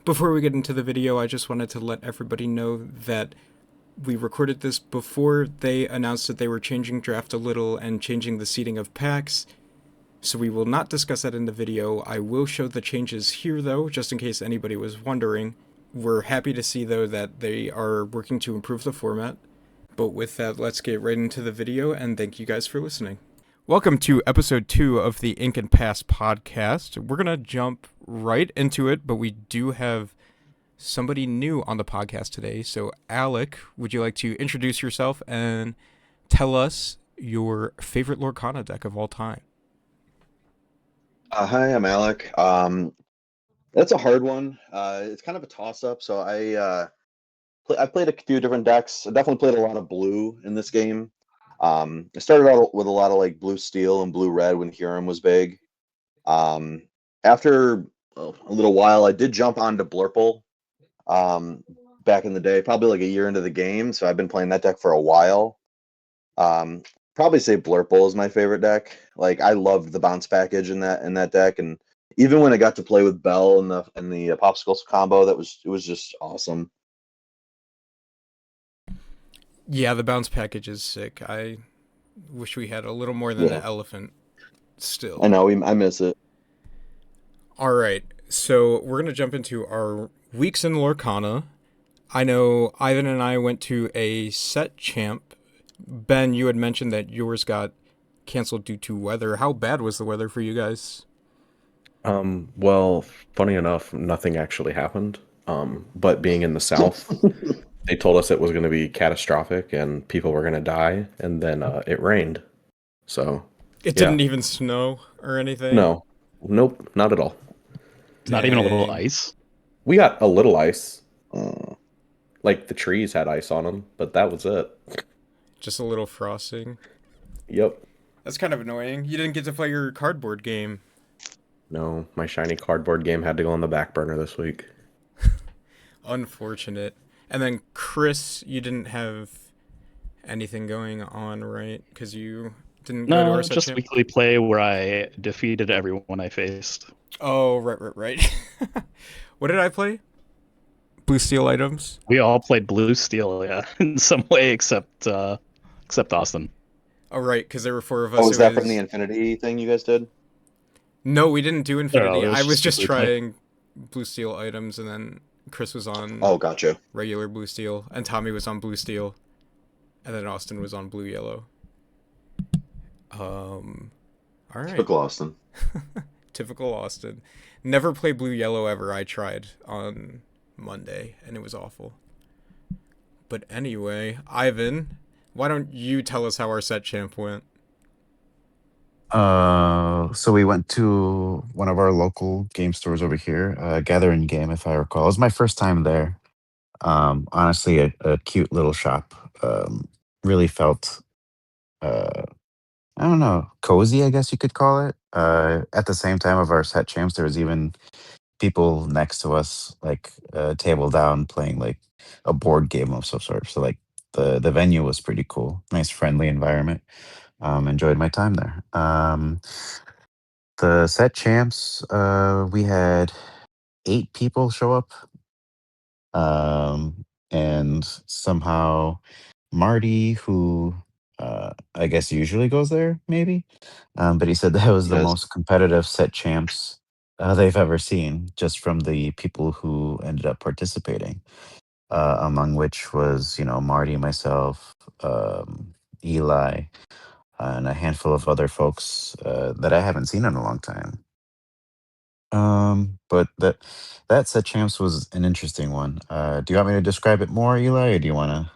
Before we get into the video, I just wanted to let everybody know that we recorded this before they announced that they were changing draft a little and changing the seating of packs, so we will not discuss that in the video. I will show the changes here though, just in case anybody was wondering. We're happy to see though that they are working to improve the format. But with that, let's get right into the video, and thank you guys for listening. Welcome to episode 2 of the Ink and Pass podcast. We're going to jump right into it, but we do have somebody new on the podcast today. So, Alec, would you like to introduce yourself and tell us your favorite Lorcana deck of all time? Hi, I'm Alec. That's a hard one. It's kind of a toss-up. So I played a few different decks. I definitely played a lot of blue in this game. I started out with a lot of like blue steel and blue red when Huron was big. After a little while, I did jump onto Blurple back in the day, probably like a year into the game. So I've been playing that deck for a while. Probably say Blurple is my favorite deck. Like I loved the bounce package in that deck, and even when I got to play with Bell in the Popsicles combo, it was just awesome. Yeah, the bounce package is sick. I wish we had a little more than the elephant still. I know, I miss it. All right, so we're going to jump into our weeks in Lorcana. I know Ivan and I went to a set champ. Ben, you had mentioned that yours got canceled due to weather. How bad was the weather for you guys? Well, funny enough, nothing actually happened. But being in the South, they told us it was going to be catastrophic and people were going to die, and then it rained. So it didn't even snow or anything? Nope, not at all. Not even a little ice? We got a little ice. Like the trees had ice on them, but that was it. Just a little frosting? Yep. That's kind of annoying. You didn't get to play your cardboard game. No, my shiny cardboard game had to go on the back burner this week. Unfortunate. And then Chris, you didn't have anything going on, right? Because you didn't go to our set just champ? weekly play where I defeated everyone I faced. Oh, right. What did I play? Blue steel items? We all played blue steel, yeah, in some way except Austin. Oh, right, because there were 4 of us. Oh, was that from the Infinity thing you guys did? No, we didn't do Infinity. No, I was just trying blue steel items, and then Chris was on Gotcha. regular blue steel, and Tommy was on blue steel, and then Austin was on blue yellow. All right. Typical Austin. Typical Austin. Never play blue yellow ever. I tried on Monday, and it was awful. But anyway, Ivan, why don't you tell us how our set champ went? So we went to one of our local game stores over here, Gathering Game, if I recall. It was my first time there. Honestly, a cute little shop. Really felt, I don't know, cozy, I guess you could call it. At the same time of our set champs, there was even people next to us, like a table down, playing like a board game of some sort. So like the venue was pretty cool. Nice, friendly environment. Enjoyed my time there. The set champs, we had 8 people show up. And somehow Marty, who I guess usually goes there, maybe. But he said that was the most competitive set champs they've ever seen, just from the people who ended up participating. Among which was, Marty, myself, Eli, and a handful of other folks that I haven't seen in a long time. But that set champs was an interesting one. Do you want me to describe it more, Eli, or do you want to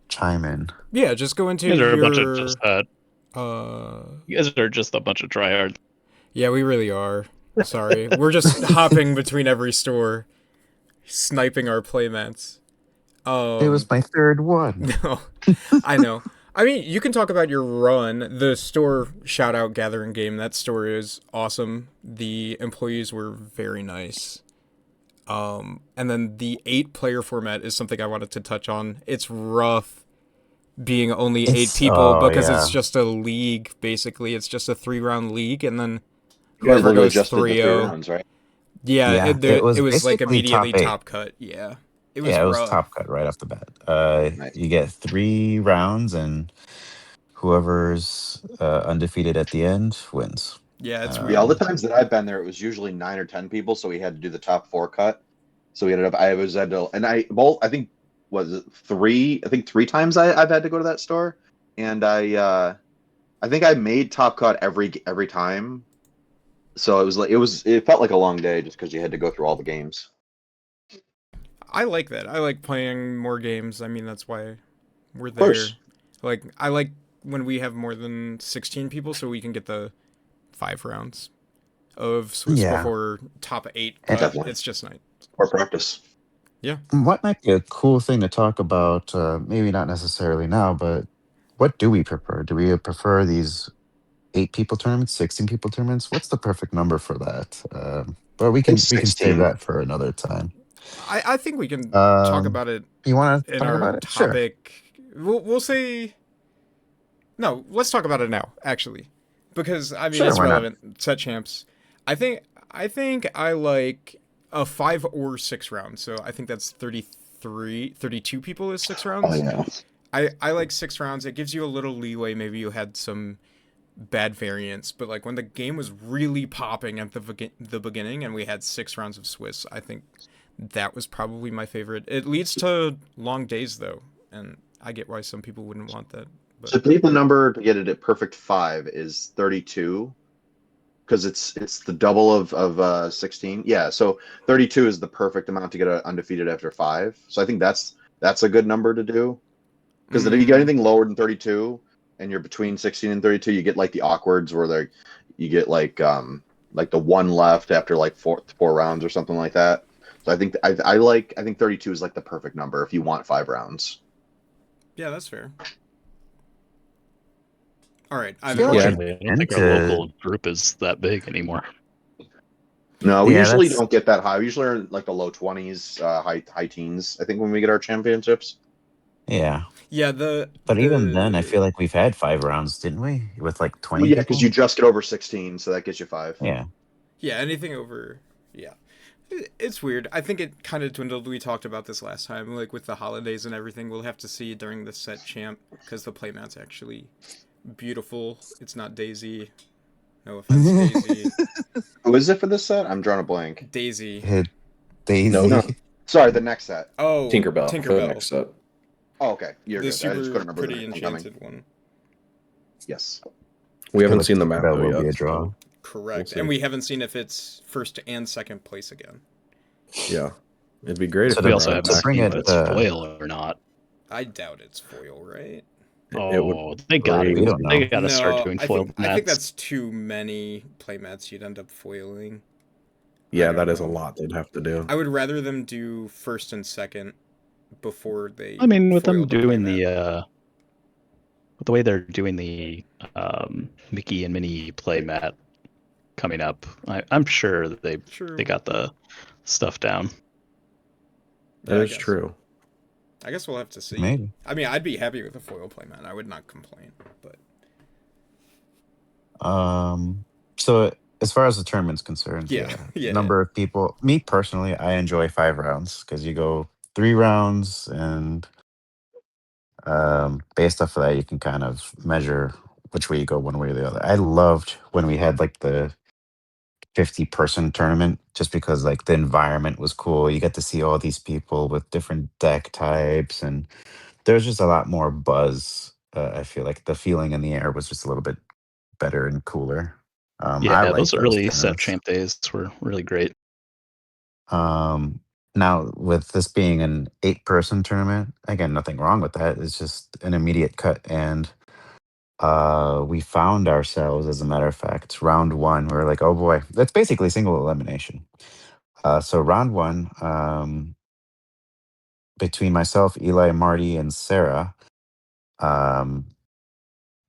chime in? Yeah, just go into You guys are your... a bunch of just you guys are just a bunch of tryhards. Yeah, we really are. Sorry. We're just hopping between every store, sniping our playmats. It was my third one. No, I know. I mean, you can talk about your run. The store, shout out Gathering Game. That store is awesome. The employees were very nice. And then the 8-player format is something I wanted to touch on. It's rough being only 8 people because it's just a league, basically. It's just a 3-round league, and then whoever goes 3-0. Rounds, right? Yeah, Yeah, it was like basically immediately top 8. top cut. Yeah, it was Yeah, it was rough. top cut right off the bat. Nice. You get 3 rounds, and whoever's undefeated at the end wins. Yeah, it's Yeah, all the weird. times that I've been there, it was usually 9 or 10 people, so we had to do the top 4 cut. So we ended up, I was at, and I think, was it 3? I think 3 times I've had to go to that store, and I think I made top cut every time. So it felt like a long day just because you had to go through all the games. I like that. I like playing more games. I mean, that's why we're Of there. course. Like, I like when we have more than 16 people, so we can get the 5 rounds of Swiss Yeah. before top 8 And- cut. Definitely. It's just nice. Or practice. What might be a cool thing to talk about, maybe not necessarily now, but what do we prefer? Do we prefer these 8 people tournaments, 16 people tournaments? What's the perfect number for that? But we can save 16. that for another time. I think we can talk Um, about it you want to in talk our about it? Sure. topic. We'll say no. Let's talk about it now, actually, because I mean Sure, it's why not? relevant. Set champs. I think I like a 5 or 6 rounds. So I think that's 32 people is 6 rounds. Oh yeah. I like 6 rounds. It gives you a little leeway. Maybe you had some bad variants, but like when the game was really popping at the beginning and we had 6 rounds of Swiss, I think that was probably my favorite. It leads to long days though, and I get why some people wouldn't want that. But So I believe the number to get it at perfect 5 is 32, because it's the double of 16. Yeah, so 32 is the perfect amount to get undefeated after 5. So I think that's a good number to do. Because if you get anything lower than 32 and you're between 16 and 32, you get like the awkwards where you get like the 1 left after like 4 rounds or something like that. So I think I think 32 is like the perfect number if you want 5 rounds. yeah, that's fair. All right, feel like Unfortunately, I don't think our into- local group is that big anymore. No, we Yeah, usually that's- don't get that high. We usually are in like the low 20s, high teens, I think, when we get our championships. Yeah. Yeah, But even then, I feel like we've had 5 rounds, didn't we? With like 20 Well, yeah, people? because you just get over 16, so that gets you 5. Yeah. yeah, anything over, yeah. It's weird. I think it kind of dwindled. We talked about this last time, like with the holidays and everything. We'll have to see during the set champ because the playmat's actually beautiful. It's not Daisy. No offense, Daisy. Who is it for this set? I'm drawing a blank. Daisy. Hit Daisy. No. Sorry, the next set. Oh, Tinkerbell. For the Tinkerbell. next set. Oh, okay. You're The good. I just couldn't super remember the pretty next one coming. enchanted one. Yes. We haven't like seen the map that though will yet. be a draw. so, Correct. see. And we haven't seen if it's first and second place again. yeah, it'd be great So if We to- also brought haven't to bring seen it, if it's foil or not. I doubt it's foil, right? It would Oh, they got great. We don't They know. got to start doing I foil think mats. that's too many playmats you'd end up foiling. Yeah, I that don't is a know. lot they'd have to do. I would rather them do first and second before they. I mean, with foil them doing playmat. with the way they're doing the Mickey and Minnie playmat coming up, I'm sure that True. they got the stuff down. That Yeah, I is guess. true. I guess we'll have to see. Maybe. I mean, I'd be happy with a foil playmat. I would not complain. But So as far as the tournament's concerned, Yeah. number of people. Me personally, I enjoy 5 rounds because you go 3 rounds, and based off of that, you can kind of measure which way you go, one way or the other. I loved when we had like the 50-person tournament, just because like the environment was cool. You get to see all these people with different deck types, and there's just a lot more buzz. I feel like the feeling in the air was just a little bit better and cooler. I Yeah, like those those early set tournaments. champ days were really great. Now, with this being an 8-person tournament, again, nothing wrong with that. It's just an immediate cut, and we found ourselves, as a matter of fact, round 1. We were like, oh boy, that's basically single elimination. So round 1, between myself, Eli, Marty, and Sarah,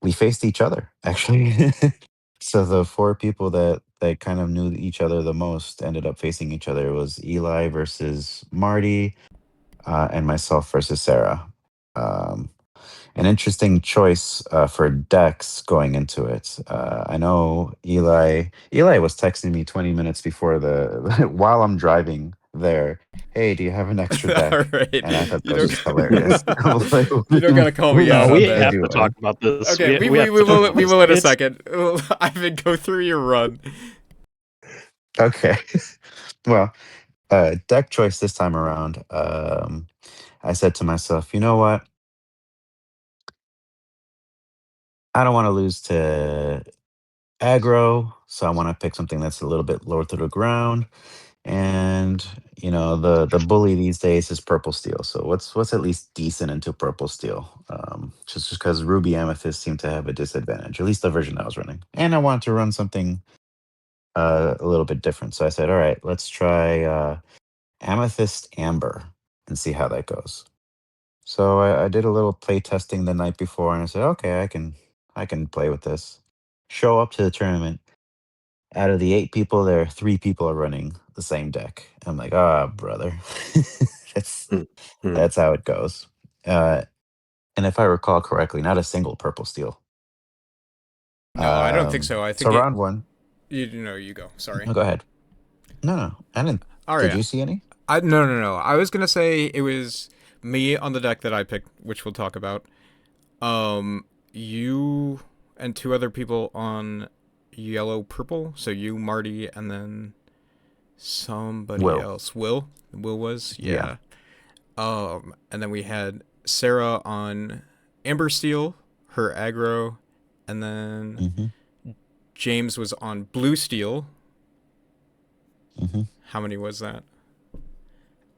we faced each other, actually. So the 4 people that kind of knew each other the most ended up facing each other. It was Eli versus Marty, and myself versus Sarah. an interesting choice for decks going into it. I know Eli was texting me 20 minutes before the while I'm driving there. Hey, do you have an extra All deck? right. And I thought You that was don't just hilarious. I was like, you don't gotta call me what out No, on we are that. have to talk doing? about this. Okay, we have to talk about will this. in a It's- second. Ivan, go through your run. Okay. Well, deck choice this time around. I said to myself, you know what? I don't want to lose to aggro, so I want to pick something that's a little bit lower to the ground. And the bully these days is purple steel. So what's at least decent into purple steel? Just because ruby amethyst seemed to have a disadvantage, at least the version I was running. And I wanted to run something a little bit different. So I said, all right, let's try amethyst amber and see how that goes. So I did a little play testing the night before, and I said, okay, I can play with this. Show up to the tournament. Out of the 8 people, there are 3 people are running the same deck. I'm like, ah, brother, that's Mm, mm. that's how it goes. Uh, and if I recall correctly, not a single purple steel. No, I don't think so. I So think round one. you go. Sorry. Oh, go ahead. No, I didn't. All Did right. you see any? No. I was gonna say it was me on the deck that I picked, which we'll talk about. You and 2 other people on yellow purple. So you, Marty, and then somebody Will. else. Will was Yeah. yeah. And then we had Sarah on amber steel, her aggro, and then Mm-hmm. James was on blue steel. Mm-hmm. How many was that?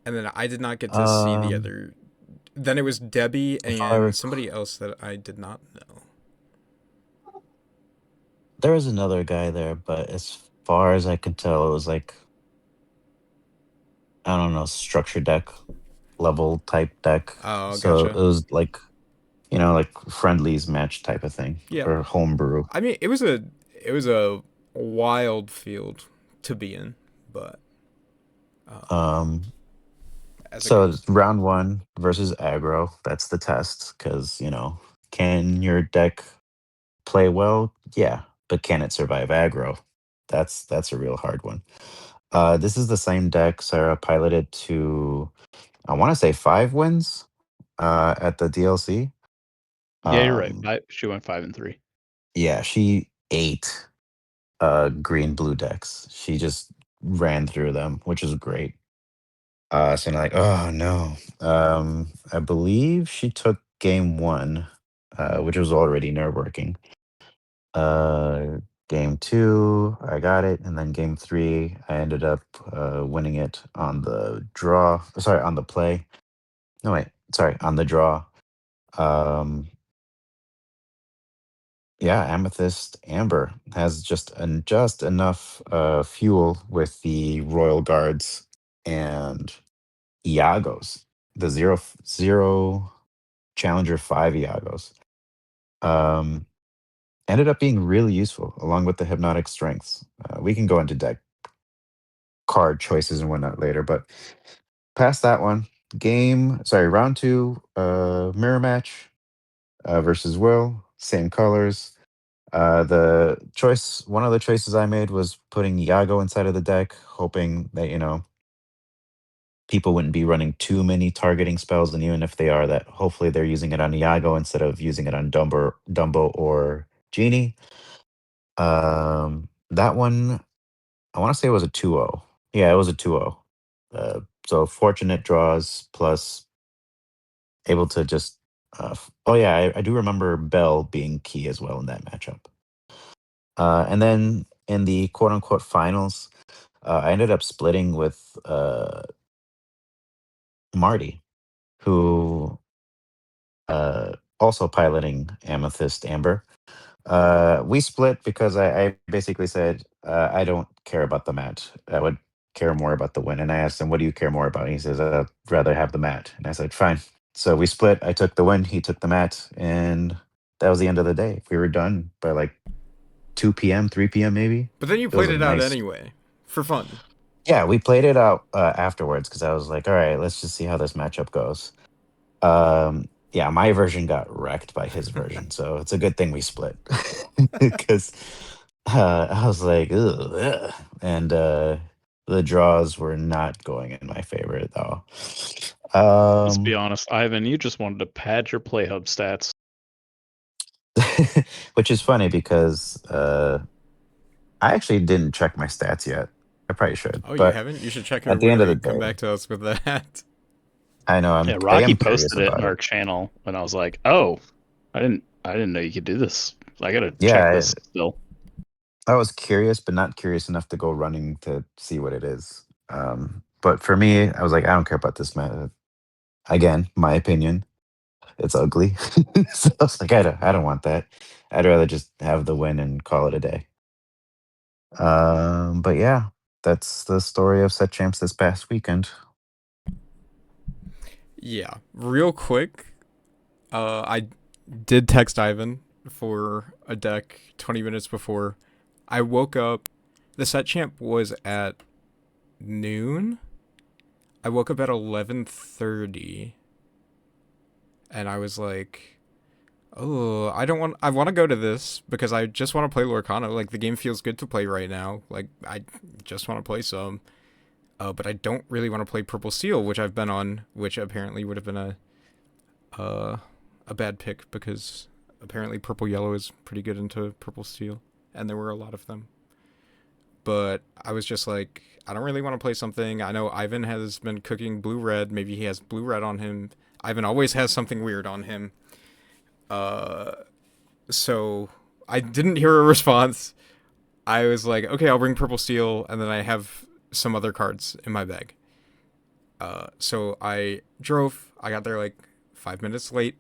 And then I did not get to see the Um, other. Then it was Debbie if I and rec- somebody else that I did not know. there was another guy there, but as far as I can tell, it was like, I don't know, structure deck level type deck. Oh, So it gotcha. was like friendlies match type of thing Yeah, or homebrew. I mean it was a wild field to be in, but Um, as it so goes. it's round one versus aggro. That's the test because can your deck play well? Yeah, but can it survive aggro? That's a real hard one. This is the same deck Sarah piloted to, I want to say 5 wins at the DLC. Yeah, you're right. Um, She went 5-3. yeah, she ate green blue decks. She just ran through them, which is great. So I'm like, oh no. I believe she took game one, which was already nerve wracking. Uh, game two, I got it, and then game three, I ended up winning it on the draw. Sorry, on the play. No wait, sorry, on the draw. Um, yeah, Amethyst Amber has just enough fuel with the Royal Guards and Iagos, the zero Challenger 5 Iagos. Um, ended up being really useful along with the hypnotic strengths. We can go into deck card choices and whatnot later, but past that one, round two, mirror match versus Will, same colors. One of the choices I made was putting Iago inside of the deck, hoping that, people wouldn't be running too many targeting spells, and even if they are, that hopefully they're using it on Iago instead of using it on Dumbo or Genie. That one, I want to say it was a 2-0. Yeah, it was a 2-0. So fortunate draws plus able to just. Oh yeah, I do remember Bell being key as well in that matchup. And then in the quote unquote finals, I ended up splitting with Marty, who also piloting Amethyst Amber. We split because I basically said I don't care about the mat. I would care more about the win. And I asked him, "What do you care more about?" And he says, "I'd rather have the mat." And I said, "Fine." So we split. I took the win. He took the mat, and that was the end of the day. We were done by like 2 p.m., 3 p.m. maybe. But then you It was played a it out nice. anyway for fun. Yeah, we played it out afterwards because I was like, "All right, let's just see how this matchup goes." Um, yeah, my version got wrecked by his version, so it's a good thing we split because I was like, ugh, ugh. And the draws were not going in my favor at all. Let's be honest, Ivan, you just wanted to pad your PlayHub stats. Which is funny because I actually didn't check my stats yet. I probably should. Oh, you But haven't? You should check it at the end of before the you come day, back to us with that. I know Yeah, I Rocky am curious posted it in about our it. channel, and I was like, "Oh, I didn't know you could do this. I gotta check Yeah, this still." I was curious, but not curious enough to go running to see what it is. But for me, I was like, I don't care about this man. Again, my opinion, it's ugly. So I was like, I don't want that. I'd rather just have the win and call it a day. But yeah, that's the story of set champs this past weekend. Yeah, real quick, I did text Ivan for a deck 20 minutes before. I woke up. The set champ was at noon. I woke up at 11:30, and I was like, "Oh, I want to go to this because I just want to play Lorcana. Like the game feels good to play right now. Like I just want to play some. But I don't really want to play Purple Seal, which I've been on, which apparently would have been uh, a bad pick because apparently Purple Yellow is pretty good into Purple Steel, and there were a lot of them. But I was just like, I don't really want to play something. I know Ivan has been cooking Blue Red. Maybe he has Blue Red on him. Ivan always has something weird on him. Uh, so I didn't hear a response. I was like, okay, I'll bring Purple Steel, and then I have some other cards in my bag. So I drove. I got there like 5 minutes late,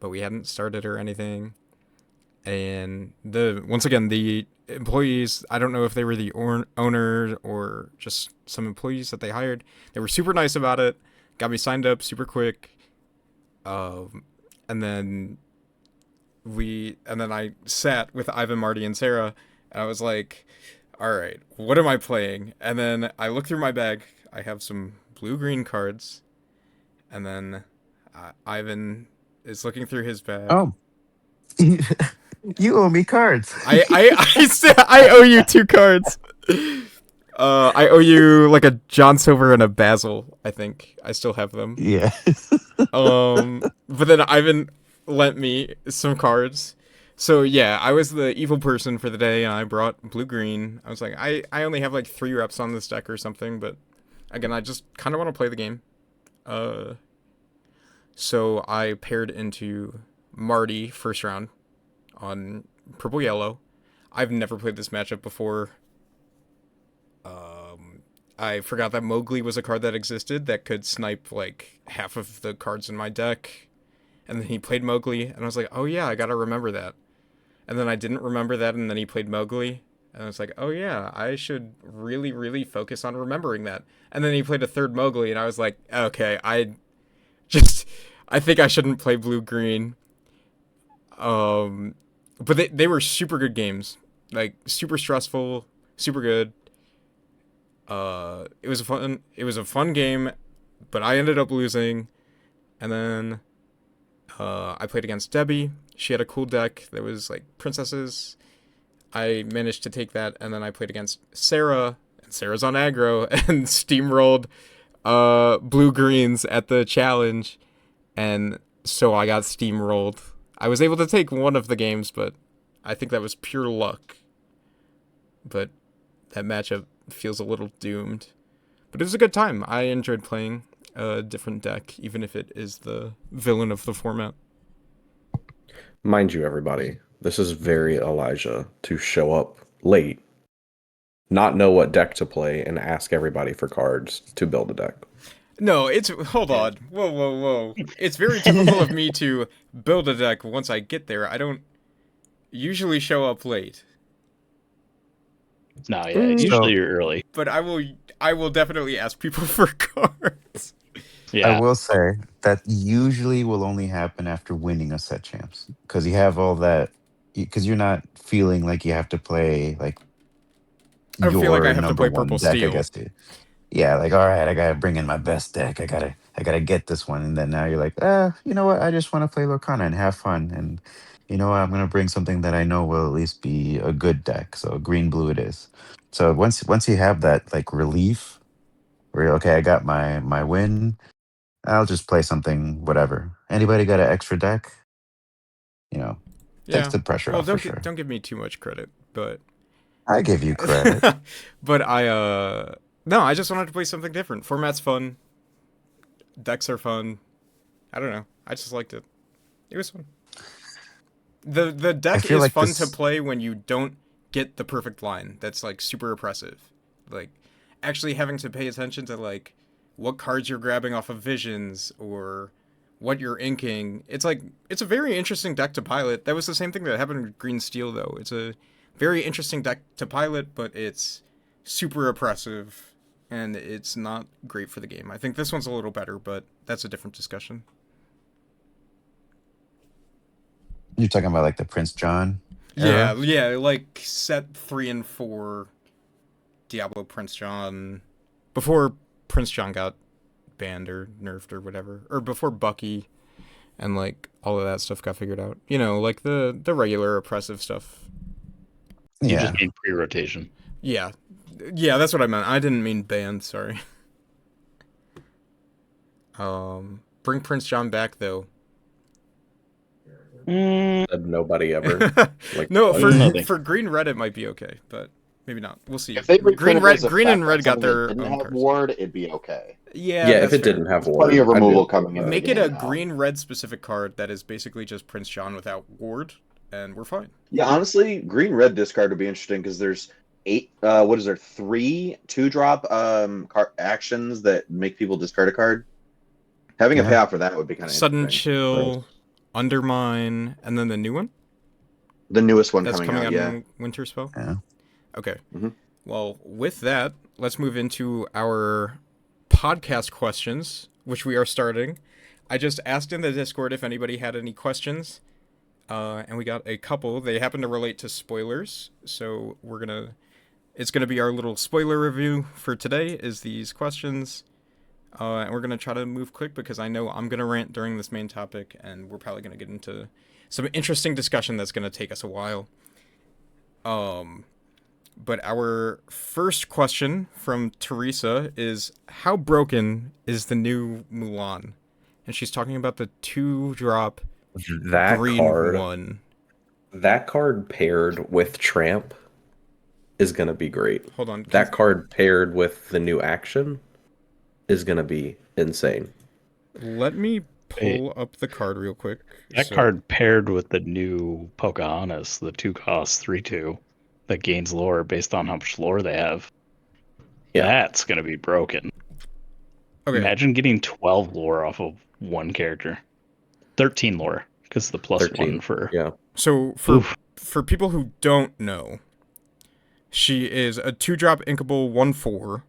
but we hadn't started or anything. And once again, the employees, I don't know if they were the owner or just some employees that they hired. They were super nice about it. Got me signed up super quick. And then I sat with Ivan, Marty, and Sarah, and I was like, all right, what am I playing? And then I look through my bag. I have some blue-green cards. And then Ivan is looking through his bag. Oh, you owe me cards. I owe you 2 cards. I owe you like a John Silver and a Basil. I think I still have them. Yeah. But then Ivan lent me some cards. So yeah, I was the evil person for the day, and I brought blue-green. I was like, I only have like 3 reps on this deck or something, but again, I just kind of want to play the game. So I paired into Marty first round on Purple Yellow. I've never played this matchup before. I forgot that Mowgli was a card that existed that could snipe like half of the cards in my deck. And then he played Mowgli, and I was like, oh yeah, I gotta remember that. And then I didn't remember that, and then he played Mowgli, and I was like, oh yeah, I should really, really focus on remembering that. And then he played a third Mowgli, and I was like, okay, I think I shouldn't play blue-green. But they were super good games, like super stressful, super good. It was a fun game, but I ended up losing, and then I played against Debbie. She had a cool deck that was like princesses. I managed to take that, and then I played against Sarah, and Sarah's on aggro, and steamrolled blue greens at the challenge, and so I got steamrolled. I was able to take one of the games, but I think that was pure luck. But that matchup feels a little doomed. But it was a good time. I enjoyed playing a different deck, even if it is the villain of the format. Mind you, everybody, this is very Elijah to show up late, not know what deck to play, and ask everybody for cards to build a deck. No, hold on. Whoa. It's very typical of me to build a deck once I get there. I don't usually show up late. No, yeah, usually you're early. But I will definitely ask people for cards. I Yeah, will say that usually will only happen after winning a set champs because you have all that. Because you're not feeling like you have to play like I feel like I your have to number play one Purple deck. I Steel. guess. Yeah, like all right, I gotta bring in my best deck. I I gotta get this one, and then now you're like, you know what? I just want to play Lorcana and have fun, and you know what? I'm gonna bring something that I know will at least be a good deck. So green blue it is. So once you have that like relief, where you're, okay, I got my win. I'll just play something whatever. Anybody got an extra deck? You know, takes Yeah. the pressure Well, off for sure. don't give me too much credit, but I give you credit. but no, I just wanted to play something different. Format's fun. Decks are fun. I don't know. I just liked it. It was fun. The I deck feel is like fun to this. play when you don't get the perfect line that's like super oppressive. Like actually having to pay attention to like what cards you're grabbing off of visions or what you're inking. It's like it's a very interesting deck to pilot. That was the same thing that happened with Green Steel though. It's a very interesting deck to pilot, but it's super oppressive and it's not great for the game. I think this one's a little better, but that's a different discussion. You're talking about like the Prince John Yeah, era. yeah, like set 3 and 4 Diablo Prince John before Prince John got banned or nerfed or whatever, or before Bucky and like all of that stuff got figured out. You know, like the regular oppressive stuff. You Yeah, just need pre-rotation. Yeah. Yeah, that's what I meant. I didn't mean banned, sorry. Bring Prince John back though. Said nobody ever. Like, No, what? for Nothing. for green red it might be okay, but maybe not. We'll see. If they Green reprinted it red as a green and fact on red got something that their didn't own have cards. ward, it'd be okay. Yeah, Yeah, if that's it fair. didn't have There's plenty ward, of I'd be removal okay coming with into that. the Make it game a now. green red specific card that is basically just Prince John without ward, and we're fine. Yeah, honestly, green red discard would be interesting because there's eight. What is there? 3 2-drop actions that make people discard a card. Having a yeah. payoff for that would be kind of Sudden interesting. chill, undermine, and then the new one The newest one that's coming coming out, out yeah. in Winter Spell. Yeah. Okay. Mhm. Well, with that, let's move into our podcast questions, which we are starting. I just asked in the Discord if anybody had any questions, and we got a couple. They happen to relate to spoilers, so it's gonna be our little spoiler review for today. Is these questions, and we're gonna try to move quick because I know I'm gonna rant during this main topic, and we're probably gonna get into some interesting discussion that's gonna take us a while. But our first question from Teresa is, how broken is the new Mulan? And she's talking about the 2-drop That green card, one. that card paired with Tramp is gonna be great. Hold on. That card paired with the new action is gonna be insane. Let me Wait, pull up the card real quick. that card paired with the new Pocahontas, the 2-cost 3/2, that gains lore based on how much lore they have. Yeah. That's gonna be broken. Okay. Imagine getting 12 lore off of one character. 13 lore, because the plus 13. one for. Yeah. So for people who don't know, she is a 2-drop inkable 1/4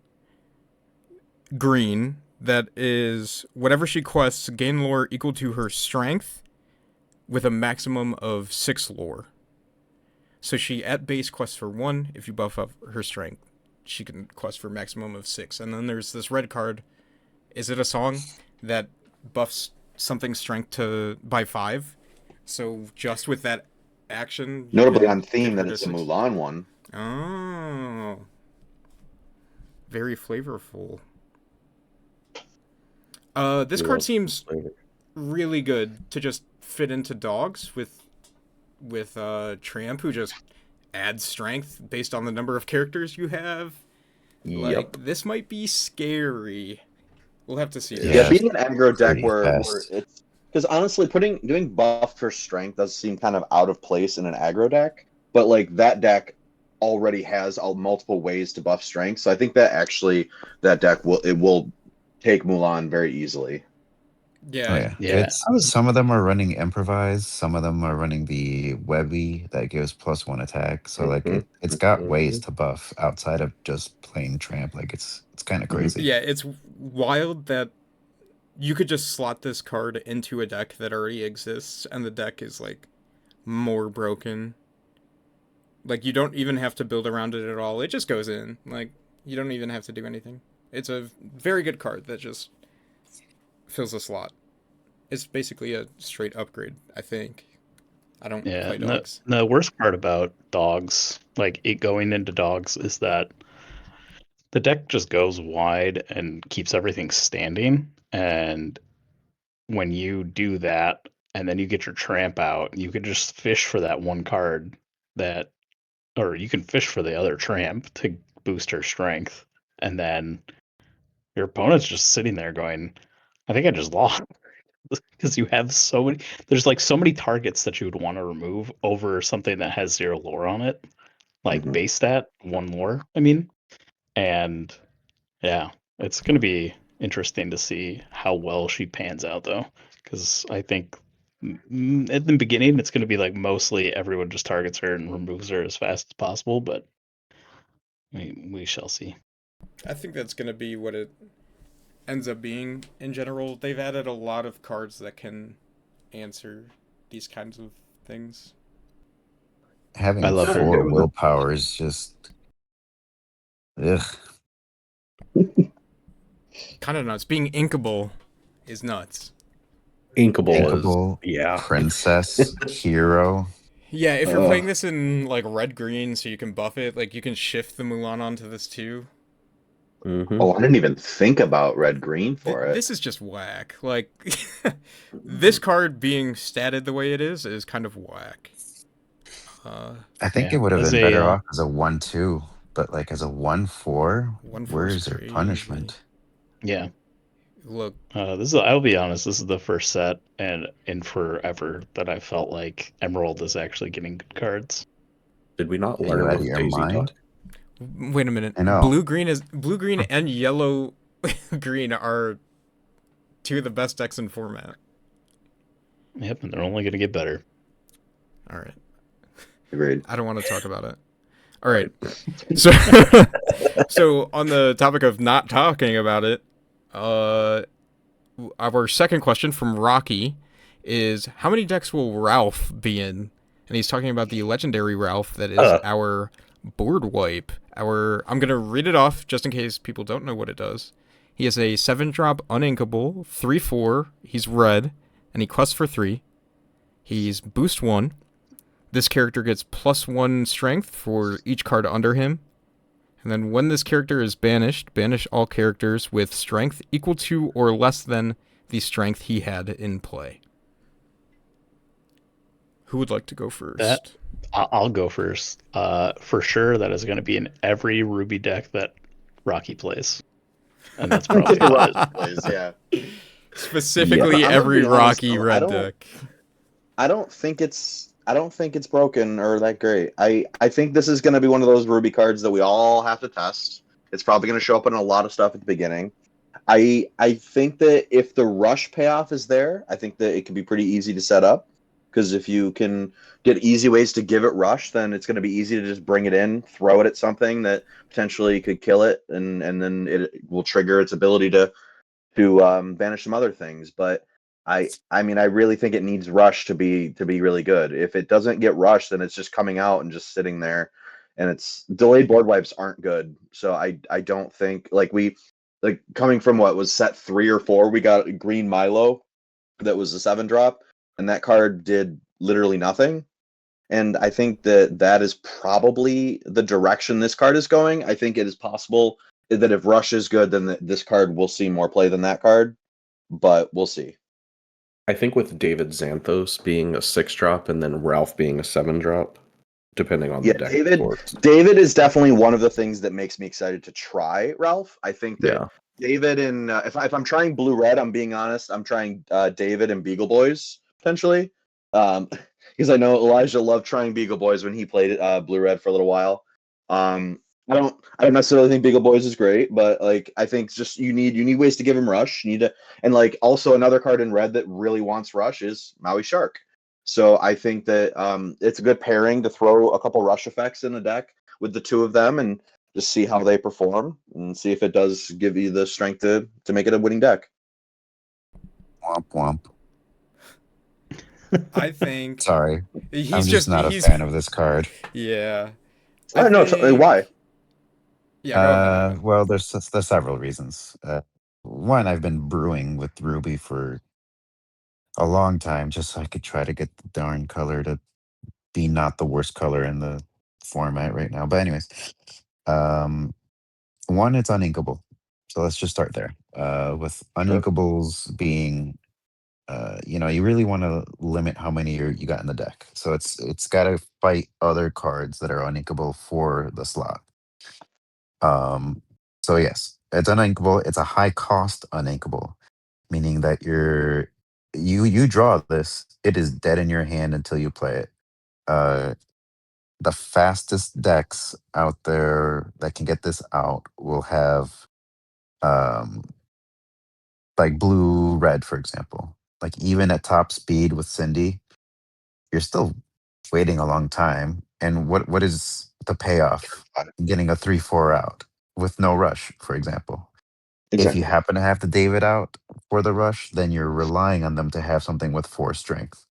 green that is whatever she quests gain lore equal to her strength with a maximum of 6 lore. So she at base quests for 1. If you buff up her strength, she can quest for maximum of 6. And then there's this red card. Is it a song that buffs something strength to by 5? So just with that action, you Notably can on get theme her that to it's a 6. Mulan one. Oh, very flavorful. This We card love seems flavor. really good to just fit into dogs with Tramp, who just adds strength based on the number of characters you have. Yep. Like, this might be scary. We'll have to see. Yeah. Yeah, being an aggro deck Pretty where fast. it's because honestly, doing buff for strength does seem kind of out of place in an aggro deck. But like that deck already has multiple ways to buff strength, so I think that actually that deck will take Mulan very easily. Yeah. Oh yeah. Yeah, It's some of them are running improvise, some of them are running the Webby that gives +1 attack. So like Mhm, it's got ways mhm. to buff outside of just plain tramp. Like it's kind of Mhm. crazy. Yeah, it's wild that you could just slot this card into a deck that already exists, and the deck is, like, more broken. Like, you don't even have to build around it at all. It just goes in. Like, you don't even have to do anything. It's a very good card that just fills a slot. It's basically a straight upgrade, I think. I don't Yeah, play and dogs. the worst part about dogs, like it going into dogs, is that the deck just goes wide and keeps everything standing. And when you do that, and then you get your tramp out, you can just fish for that one card that, or you can fish for the other tramp to boost her strength. And then your opponent's just sitting there going, I think I just lost. Because you have so many, there's like so many targets that you would want to remove over something that has 0 lore on it, like Mhm. base stat, 1 lore, I mean. And yeah, it's going to be interesting to see how well she pans out, though, because I think at the beginning it's going to be like mostly everyone just targets her and removes her as fast as possible, but we shall see. I think that's going to be what it ends up being in general. They've added a lot of cards that can answer these kinds of things. I Having love her. 4 willpower is just ugh. Kind of nuts. Being inkable is nuts. Inkable is Inkable, yeah. princess, hero. Yeah, if you're Ugh. playing this in like red green, so you can buff it, like you can shift the Mulan onto this too. Mhm. Oh, I didn't even think about red green for it. This is just whack. Like this card being statted the way it is kind of whack. I think Yeah, it would have as been better a off as a 1/2, but like as a 1/4, 1/4 where is is your crazy. punishment? yeah, Look, this is, I'll be honest, this is the first set and in forever that I felt like Emerald is actually getting good cards. Did we not Are you learn out of of your Daisy mind? Duck? wait a minute. I know. Blue green and yellow green are two of the best decks in format. Yep, and they're only going to get better. All right. Agreed. I don't want to talk about it. All right. So so on the topic of not talking about it, our second question from Rocky is how many decks will Ralph be in? And he's talking about the legendary Ralph that is our board wipe. I'm gonna read it off just in case people don't know what it does. He has a 7-drop uninkable, 3/4. He's red, and he quests for 3. He's boost 1. This character gets +1 strength for each card under him. And then when this character is banished, banish all characters with strength equal to or less than the strength he had in play. Who would like to go first? I'll go first. For sure, that is going to be in every Ruby deck that Rocky plays, and that's probably Rocky it. plays, yeah. Specifically, Yeah, I'm gonna every be honest, Rocky though, red deck. I don't think it's broken or that great. I think this is going to be one of those Ruby cards that we all have to test. It's probably going to show up in a lot of stuff at the beginning. I think that if the rush payoff is there, I think that it can be pretty easy to set up because if you can get easy ways to give it rush, then it's going to be easy to just bring it in, throw it at something that potentially could kill it, and then it will trigger its ability to banish some other things. But I mean, I really think it needs rush to be really good. If it doesn't get rush, then it's just coming out and just sitting there, and it's delayed board wipes aren't good. So I don't think like coming from what was set 3 or 4, we got green Milo that was a 7-drop, and that card did literally nothing. And I think that is probably the direction this card is going. I think it is possible that if rush is good, then this card will see more play than that card, but we'll see. I think with David Xanthos being a 6-drop and then Ralph being a 7-drop, depending on Yeah, the deck. David is definitely one of the things that makes me excited to try Ralph. I think that David and if I'm trying blue red, I'm being honest, I'm trying David and Beagle Boys potentially, because I know Elijah loved trying Beagle Boys when he played blue red for a little while. I don't necessarily think Beagle Boys is great, but like I think just you need ways to give him rush. You need to, and like also another card in red that really wants rush is Maui Shark. So I think that it's a good pairing to throw a couple rush effects in a deck with the two of them and just see how they perform and see if it does give you the strength to make it a winning deck. Womp womp. I think Sorry, he's I'm just not a fan of this card. Yeah. I don't know why. Yeah, go ahead. Well, there's several reasons. one, I've been brewing with Ruby for a long time, just so I could try to get the darn color to be not the worst color in the format right now. But anyways, um, one, it's uninkable. So let's just start there. With Sure. uninkables being, you really want to limit how many you got in the deck. So it's got to fight other cards that are uninkable for the slot. So yes, it's uninkable. It's a high cost uninkable, meaning that you draw this, it is dead in your hand until you play it. The fastest decks out there that can get this out will have um like blue red, for example. Like even at top speed with Cindy, you're still waiting a long time. And what is the payoff? Getting a 3/4 out with no rush, for example. If you Exactly. happen to have the David out for the rush, then you're relying on them to have something with 4 strength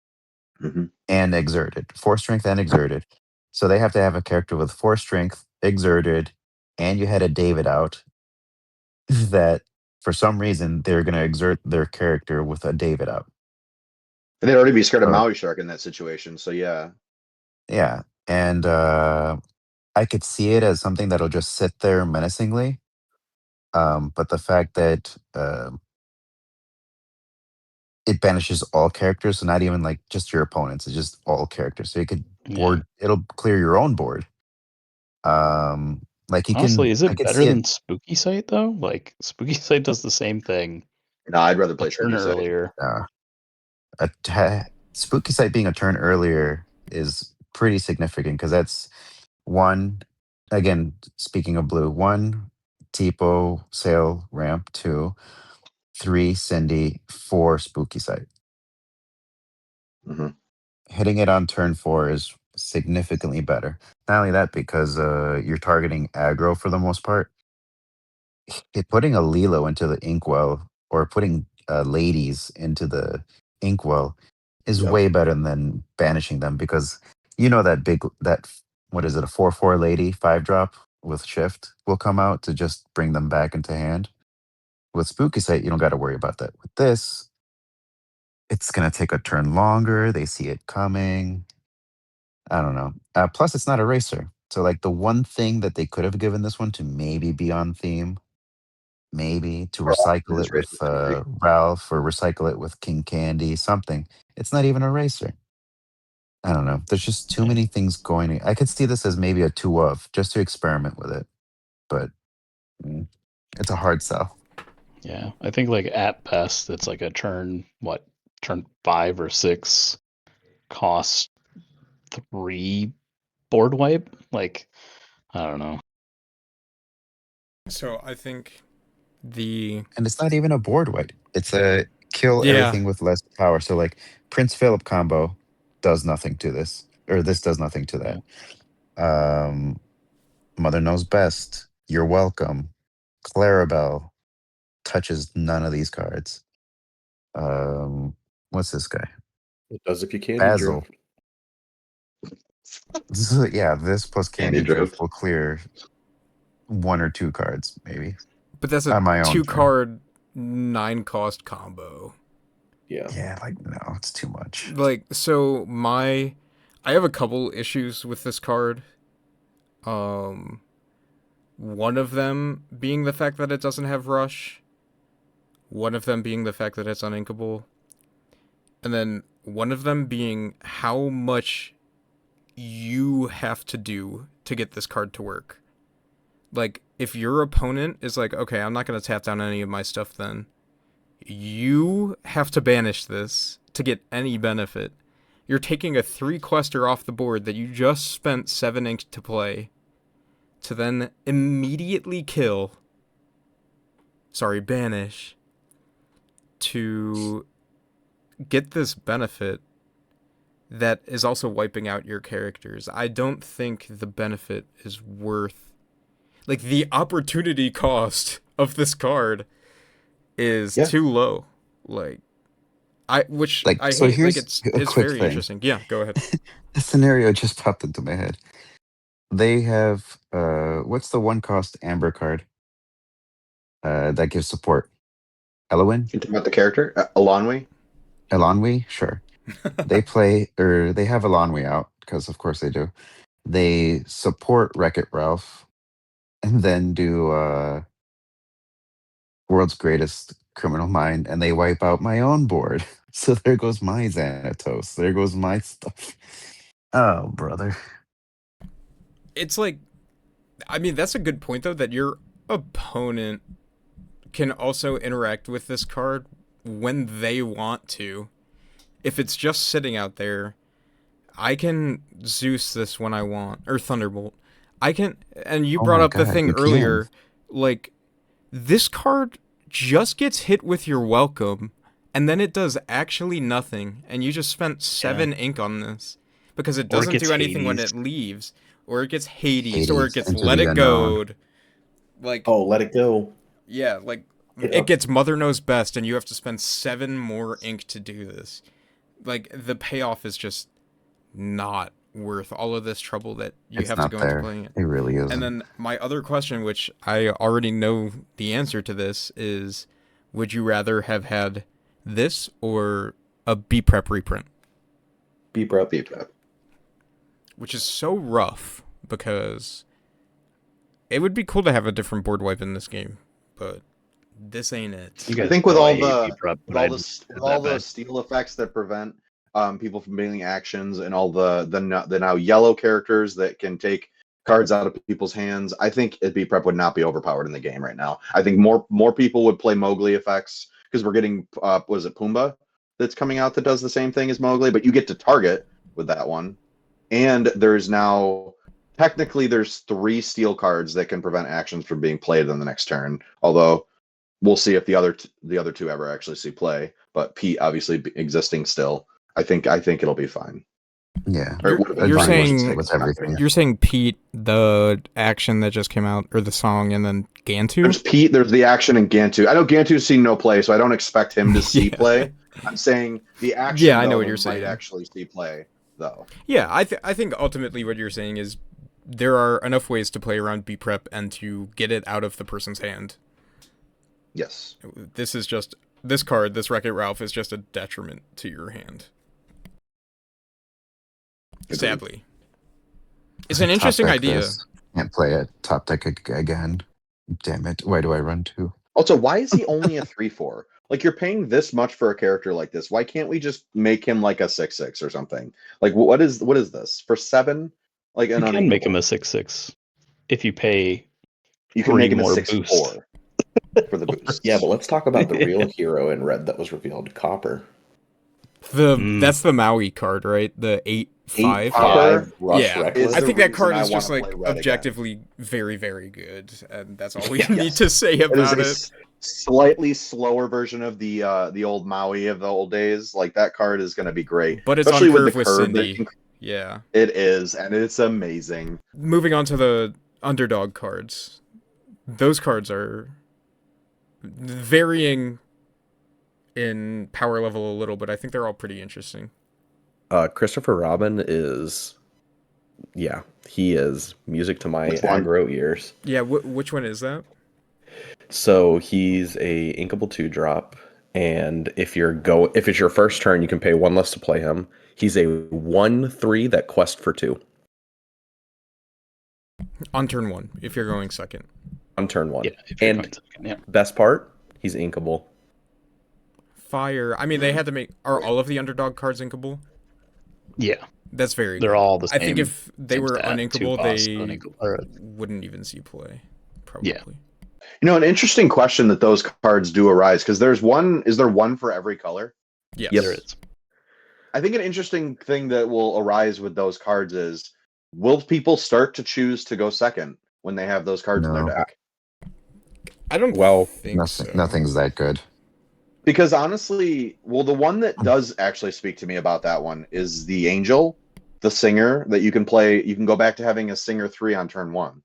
Hmm. and exerted. 4 strength and exerted. So they have to have a character with 4 strength, exerted, and you had a David out that for some reason they're going to exert their character with a David out. And they'd already be scared of So Maui Shark in that situation. So yeah. yeah, and I could see it as something that'll just sit there menacingly. But the fact that it banishes all characters, so not even like just your opponents, it's just all characters. So you could Yeah. board, it'll clear your own board. Like you Honestly, can, is I it could better see it. than Spooky Sight though? Like Spooky Sight does the same thing No, I'd rather a play turn Spooky Sight. earlier. Uh, Spooky Sight being a turn earlier is pretty significant because that's one. Again, speaking of blue, one Tipo sail ramp, two, three Cindy, four Spooky Sight. Hmm. Hitting it on turn four is significantly better. Not only that, because you're targeting aggro for the most part. Putting a Lilo into the Inkwell or putting ladies into the Inkwell is Yep. way better than banishing them because you know that what is it, a 4/4 lady 5 drop with shift will come out to just bring them back into hand. With Spooky Sight, you don't got to worry about that. With this, it's gonna take a turn longer. They see it coming. I don't know. Plus, it's not a racer. So, like, the one thing that they could have given this one to maybe be on theme, maybe to recycle This it race with is theory. Ralph or recycle it with King Candy, something. It's not even a racer. I don't know. There's just too Yeah. many things going. I could see this as maybe a two of just to experiment with it, but mm, it's a hard sell. Yeah. I think like at best it's like a turn 5 or 6 cost 3 board wipe. Like, I don't know. So I think the And it's not even a board wipe. It's a kill yeah. everything with less power. So, like, Prince Philip combo does nothing to this, or this does nothing to Yeah. that. Mother Knows Best, You're Welcome, Clarabelle touches none of these cards. What's this guy? It does if you candy Basil. drift. Yeah, this plus Candy Candy Drift Drift. will clear 1 or 2 cards, maybe. But that's a On my own two turn. card 9 cost combo. Yeah. Yeah, like, no, it's too much. Like, so I have a couple issues with this card. Um One of them being the fact that it doesn't have rush. One of them being the fact that it's uninkable. And then one of them being how much you have to do to get this card to work. Like, if your opponent is like, okay, I'm not going to tap down any of my stuff then, you have to banish this to get any benefit. You're taking a 3 quester off the board that you just spent 7 ink to play to then immediately banish, to get this benefit that is also wiping out your characters. I don't think the benefit is worth, like, the opportunity cost of this card is Yeah. too low. Like, which Like, I so hate. Like, here's a it's quick very thing. interesting. Yeah, go ahead. A scenario just popped into my head. They have what's the 1 cost Amber card that gives support? Elowin, You talking about the character, Alonwi? Elanwi, sure. They play or they have Elanwi out because of course they do. They support Wreck-It Ralph and then do World's Greatest Criminal Mind, and they wipe out my own board. So there goes my Xanatos. There goes my stuff. Oh, brother. It's like, I mean, that's a good point though, that your opponent can also interact with this card when they want to. If it's just sitting out there, I can Zeus this when I want, or Thunderbolt. I can, and you Oh brought my up the god, thing you can. earlier, like, this card just gets hit with your welcome, and then it does actually nothing, and you just spent 7 ink on this. Because it Or it doesn't gets do anything when Hades. it leaves, or it gets Hades, or it Hades gets into Let the It unknown. Go. Like, Oh, let it go. yeah, like, Get it up. gets Mother Knows Best, and you have to spend 7 more ink to do this. Like, the payoff is just not worth all of this trouble that you It's have to not go into there. playing it. It really isn't. And then my other question, which I already know the answer to this, is would you rather have had this or a B Prep reprint? Be prep. Which is so rough because it would be cool to have a different board wipe in this game, but this ain't it. You I guys think with know I all hate the B-Prep, with but all I the just with did all that the bad. steel effects that prevent people from dealing actions, and all the now yellow characters that can take cards out of people's hands, I think B prep would not be overpowered in the game right now. I think more people would play Mowgli effects because we're getting was it Pumbaa that's coming out that does the same thing as Mowgli, but you get to target with that one, and there's now technically there's 3 steel cards that can prevent actions from being played on the next turn. Although we'll see if the other 2 ever actually see play. But Pete obviously existing still. I think it'll be fine. Yeah. Or it would have been You're fine, I should saying say, with 'cause we're not there everything. yet. You're saying Pete, the action that just came out, or the song, and then Gantu? There's Pete, there's the action, and Gantu. I know Gantu's seen no play, so I don't expect him to see Yeah. play. I'm saying the action, Yeah, I know though, what you're might saying. actually see play, though. Yeah, I think ultimately what you're saying is there are enough ways to play around B Prep and to get it out of the person's hand. Yes. This card, this Wreck-It Ralph, is just a detriment to your hand. Agreed. Sadly. It's A an top interesting deck idea. this. Can't play it. Top deck again. Damn it. Why do I run 2? Also, why is he only a 3/4? Like, you're paying this much for a character like this. Why can't we just make him like a 6/6 or something? Like, what is this for 7? Like an You can make him uninkable. a 6/6 if you pay You can 3 make him a more 6/4 boost. for the boost. Yeah, but let's talk about the real hero in red that was revealed, Copper. That's the Maui card, right? The 8/5. Copper Rush Yeah. Reckless. Is I the think that reason card I is just wanna like play red again. objectively very, very good, and that's all we Yes. need to say It is about a it. slightly slower version of the old Maui of the old days. Like, that card is going to be great, But it's especially on with the curve with curve. Cindy. Yeah. It is, and it's amazing. Moving on to the underdog cards. Those cards are varying in power level a little, but I think they're all pretty interesting. Christopher Robin is, yeah, he is music to my Which one? aggro ears. Yeah, which one is that? So he's a inkable 2-drop, and if it's your first turn, you can pay 1 less to play him. He's a 1/3 that quest for 2 On turn 1, if you're going second. on turn 1. Yeah, if you're And going second, yeah. best part, he's inkable. Fire. I mean, they had to make... Are all of the underdog cards inkable? Yeah, That's very they're good. all the same. I think if they same were stat, 2 uninkable, cost, they or wouldn't even see play. Probably. Yeah. You know, an interesting question that those cards do arise, because there's one. Is there one for every color? Yes. there is. I think an interesting thing that will arise with those cards is, will people start to choose to go second when they have those cards in No. their deck? I don't Well, think so. Nothing's that good. Because honestly, well, the one that does actually speak to me about that one is the Angel, the singer that you can play. You can go back to having a singer 3 on turn 1.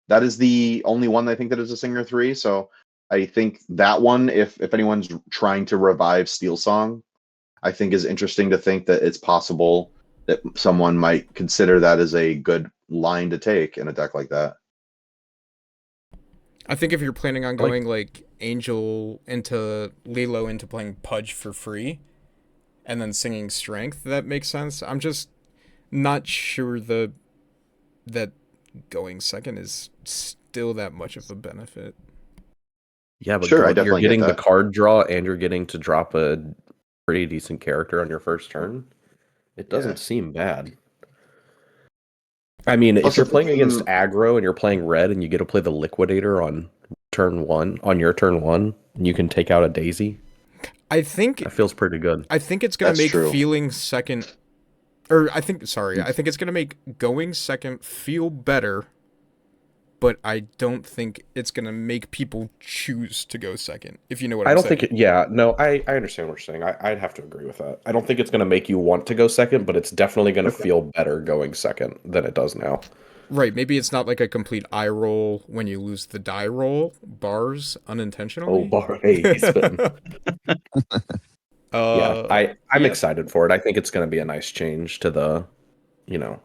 That is the only one I think that is a singer 3. So I think that one, if anyone's trying to revive Steel Song, I think is interesting to think that it's possible that someone might consider that as a good line to take in a deck like that. I think if you're planning on going like Angel into Lilo into playing Pudge for free and then singing Strength, that makes sense. I'm just not sure that going second is still that much of a benefit. Yeah, but Sure, I you're definitely get getting the that. card draw and you're getting to drop a pretty decent character on your first turn. It doesn't Yeah. seem bad. I mean, if Plus, you're if the playing against game, aggro and you're playing red and you get to play the Liquidator on your turn one, and you can take out a Daisy, I think that feels pretty good. it's gonna that's make true. feeling second, or I think it's gonna make going second feel better, but I don't think it's gonna make people choose to go second. If you know what I I'm don't saying. think I understand what you're saying. I'd have to agree with that. I don't think it's going to make you want to go second, but it's definitely going to Okay. feel better going second than it does now. Right, maybe it's not like a complete eye roll when you lose the die roll bars Oh, unintentionally. bar, hey, he's spitting. Yeah, I'm Yeah, excited for it. I think it's going to be a nice change to the, you know,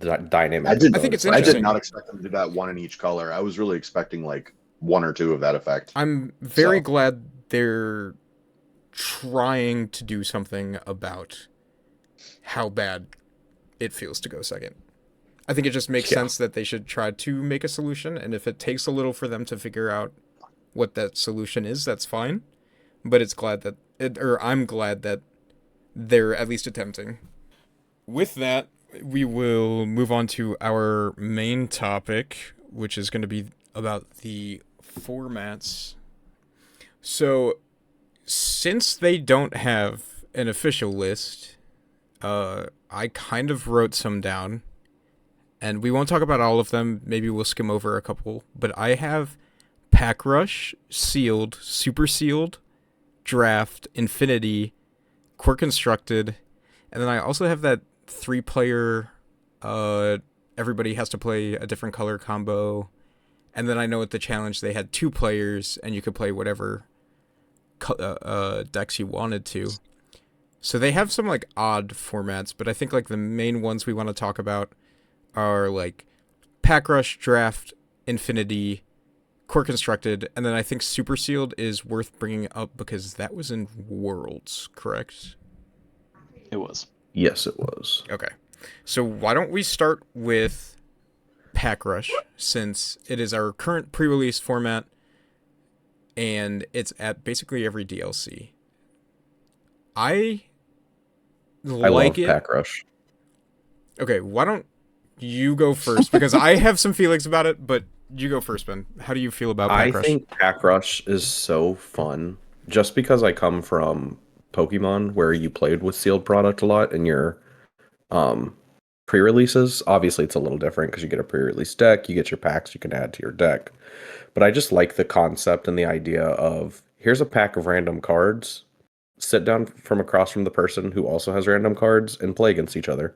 I dynamic of did. I think going it's I did second. interesting. not expect them to do that one in each color. I was really expecting like one or two of that effect. I'm very So glad they're trying to do something about how bad it feels to go second. I think it just makes Yeah, sense that they should try to make a solution, and if it takes a little for them to figure out what that solution is, that's fine. But I'm glad that they're at least attempting. With that, we will move on to our main topic, which is going to be about the formats. So, since they don't have an official list, I kind of wrote some down, and we won't talk about all of them. Maybe we'll skim over a couple. But I have Pack Rush, Sealed, Super Sealed, Draft, Infinity, Core Constructed, and then I also have that 3-player. Everybody has to play a different color combo, and then I know at the challenge they had 2 players, and you could play whatever decks you wanted to. So they have some like odd formats, but I think like the main ones we want to talk about are like Pack Rush, Draft, Infinity, Core Constructed, and then I think Super Sealed is worth bringing up because that was in Worlds, correct? It was. yes, it was. Okay. So why don't we start with Pack Rush, since it is our current pre-release format and it's at basically every DLC. I I like love it. Pack Rush. Okay, why don't you go first? Because I have some feelings about it, but you go first, Ben. How do you feel about I Pack Rush? think Pack Rush is so fun just because I come from Pokemon where you played with sealed product a lot in your um pre-releases. Obviously it's a little different because you get a pre-release deck, you get your packs you can add to your deck. But I just like the concept and the idea of here's a pack of random cards, sit down from across from the person who also has random cards and play against each other.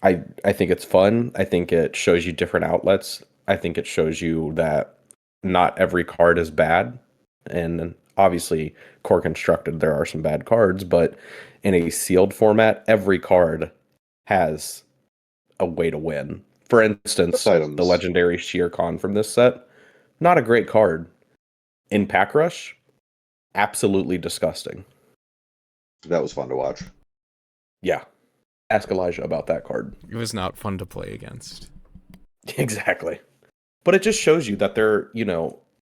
I think it's fun. I think it shows you different outlets. I think it shows you that not every card is bad. And obviously, core constructed, there are some bad cards, but in a sealed format, every card has a way to win. For plus instance, the items. legendary Sheer Khan from this set, not a great card. In Pack Rush, absolutely disgusting. That was fun to watch. Yeah. Ask Elijah about that card. It was not fun to play against. Exactly. But it just shows you that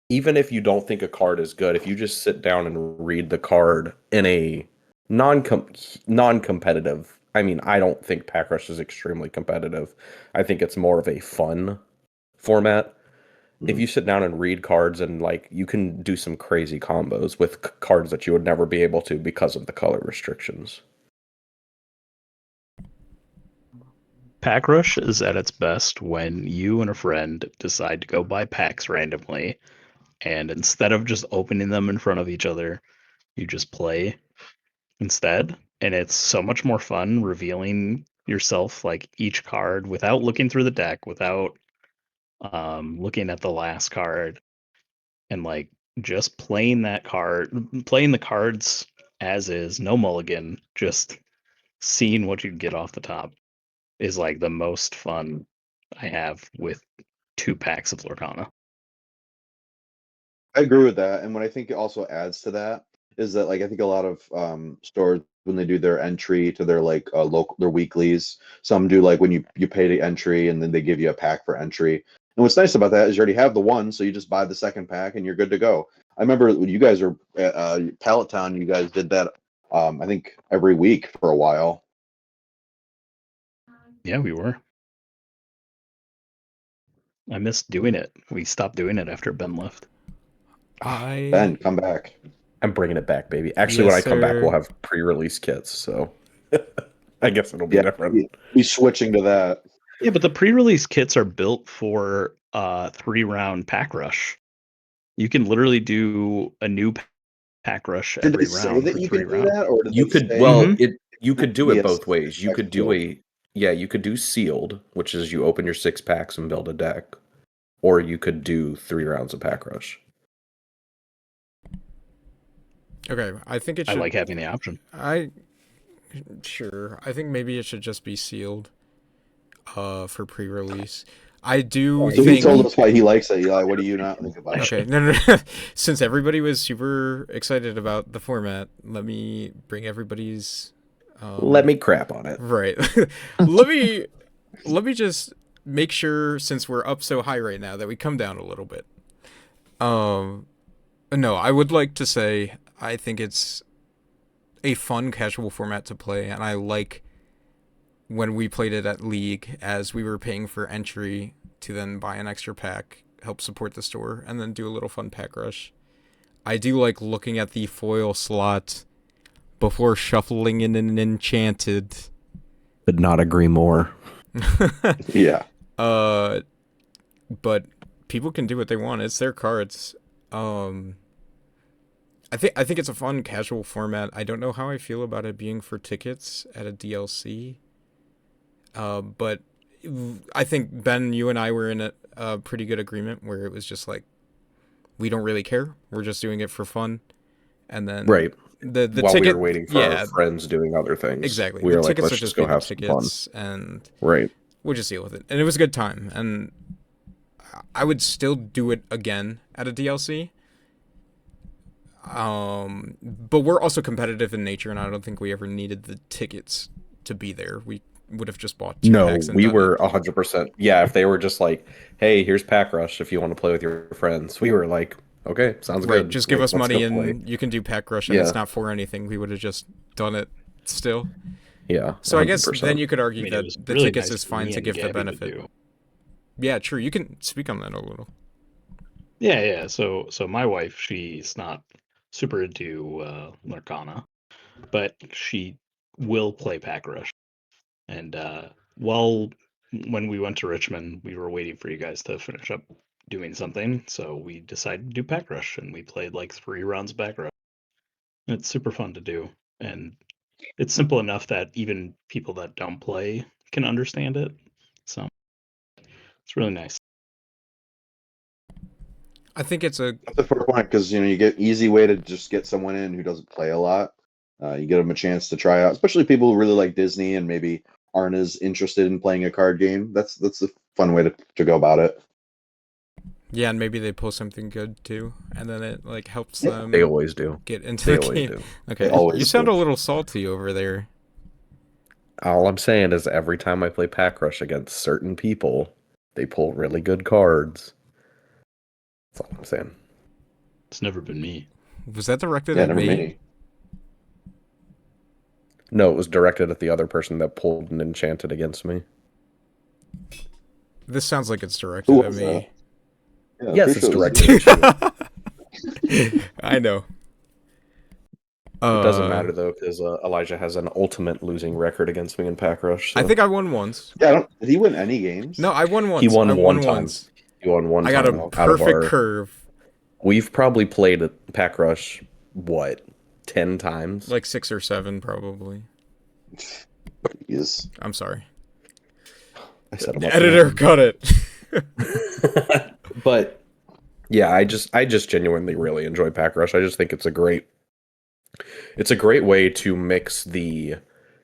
even if you don't think a card is good, if you just sit down and read the card in a non-competitive, I mean, I don't think Pack Rush is extremely competitive. I think it's more of a fun format. If you sit down and read cards and like you can do some crazy combos with cards that you would never be able to because of the color restrictions. Pack Rush is at its best when you and a friend decide to go buy packs randomly, and instead of just opening them in front of each other, you just play instead. And it's so much more fun revealing yourself like each card without looking through the deck, without looking at the last card, and like just playing the cards as is, no mulligan, just seeing what you get off the top is like the most fun I have with 2 packs of Lorcana. I agree with that. And what I think it also adds to that is that, like, I think a lot of stores, when they do their entry to their like local their weeklies, some do like when you pay the entry and then they give you a pack for entry. And what's nice about that is you already have the one, so you just buy the second pack and you're good to go. I remember when you guys were at Pallet Town, you guys did that. I think every week for a while. Yeah, we were. I missed doing it. We stopped doing it after Ben left. Ben, come back. I'm bringing it back, baby. Actually, Yes, when I come back, sir. we'll have pre-release kits, so I guess it'll be Yeah, different. we switching to that. Yeah, but the pre-release kits are built for 3-round pack rush. You can literally do a new pack rush Did every they say round that for you 3 could do rounds. that, or did You they could say you could do it Yes, both ways. You could do sealed. you could do sealed, which is you open your 6 packs and build a deck, or you could do 3 rounds of pack rush. Okay, I think it I should. like having the option. Sure. I think maybe it should just be sealed. For pre-release. I do So he think. told us why he likes it, Eli. What do you not think about it? Okay, no. Since everybody was super excited about the format, let me bring everybody's. Let me crap on it. Right. let me just make sure, since we're up so high right now, that we come down a little bit. No, I would like to say I think it's a fun casual format to play, and I like when we played it at League, as we were paying for entry to then buy an extra pack, help support the store, and then do a little fun pack rush. I do like looking at the foil slot before shuffling in an enchanted. Could not agree more. Yeah. But people can do what they want. It's their cards. I think it's a fun casual format. I don't know how I feel about it being for tickets at a DLC. But I think, Ben, you and I were in a pretty good agreement where it was just like, we don't really care. We're just doing it for fun. And then Right. the While ticket, we were waiting for our friends doing other things. Exactly. We the were like, tickets let's would just be go the have some fun. tickets, and Right. we'll just deal with it. And it was a good time. And I would still do it again at a DLC. But we're also competitive in nature, and I don't think we ever needed the tickets to be there. We would have just bought 2 packs and we done were it. 100%. Yeah, if they were just like, hey, here's Pack Rush if you want to play with your friends, we were like, okay, sounds Right, good. just give Like, us let's money go play. and you can do pack rush, and Yeah. it's not for anything. We would have just done it still. Yeah. So I guess 100%. then you could argue I mean, it that was the really tickets nice is for fine me to and give the Gabby to benefit. do. Yeah, true. You can speak on that a little. Yeah. So my wife, she's not super into Lorcana, but she will play pack rush. And when we went to Richmond, we were waiting for you guys to finish up doing something, so we decided to do pack rush, and we played like 3 rounds of pack rush. And it's super fun to do, and it's simple enough that even people that don't play can understand it. So it's really nice. I think it's a That's a fair point, because you get easy way to just get someone in who doesn't play a lot. You get them a chance to try out, especially people who really like Disney and maybe aren't as interested in playing a card game. That's a fun way to go about it. yeah, and maybe they pull something good too, and then it like helps Yeah, them They always do. get into They the always game. do. Okay, always you sound do. a little salty over there. All I'm saying is every time I play Pack Rush against certain people, they pull really good cards. That's all I'm saying. It's never been me. Was that directed Yeah, at never me? me. No, it was directed at the other person that pulled an enchanted against me. This sounds like it's Who directed at was me. that? Yeah, Yes, pretty it's sure it was directed you. at you. I know. It doesn't matter though, because Elijah has an ultimate losing record against me in Pack Rush. So. I think I won once. Yeah, did he win any games? No, I won once. He won I one time. once. He won one I time. got a out of perfect our. curve. We've probably played a Pack Rush, what, 10 times? Like 6 or 7, probably. Yes. I'm sorry. I set him up. Editor, cut it. But yeah, I just genuinely really enjoy Pack Rush. I just think it's a great way to mix the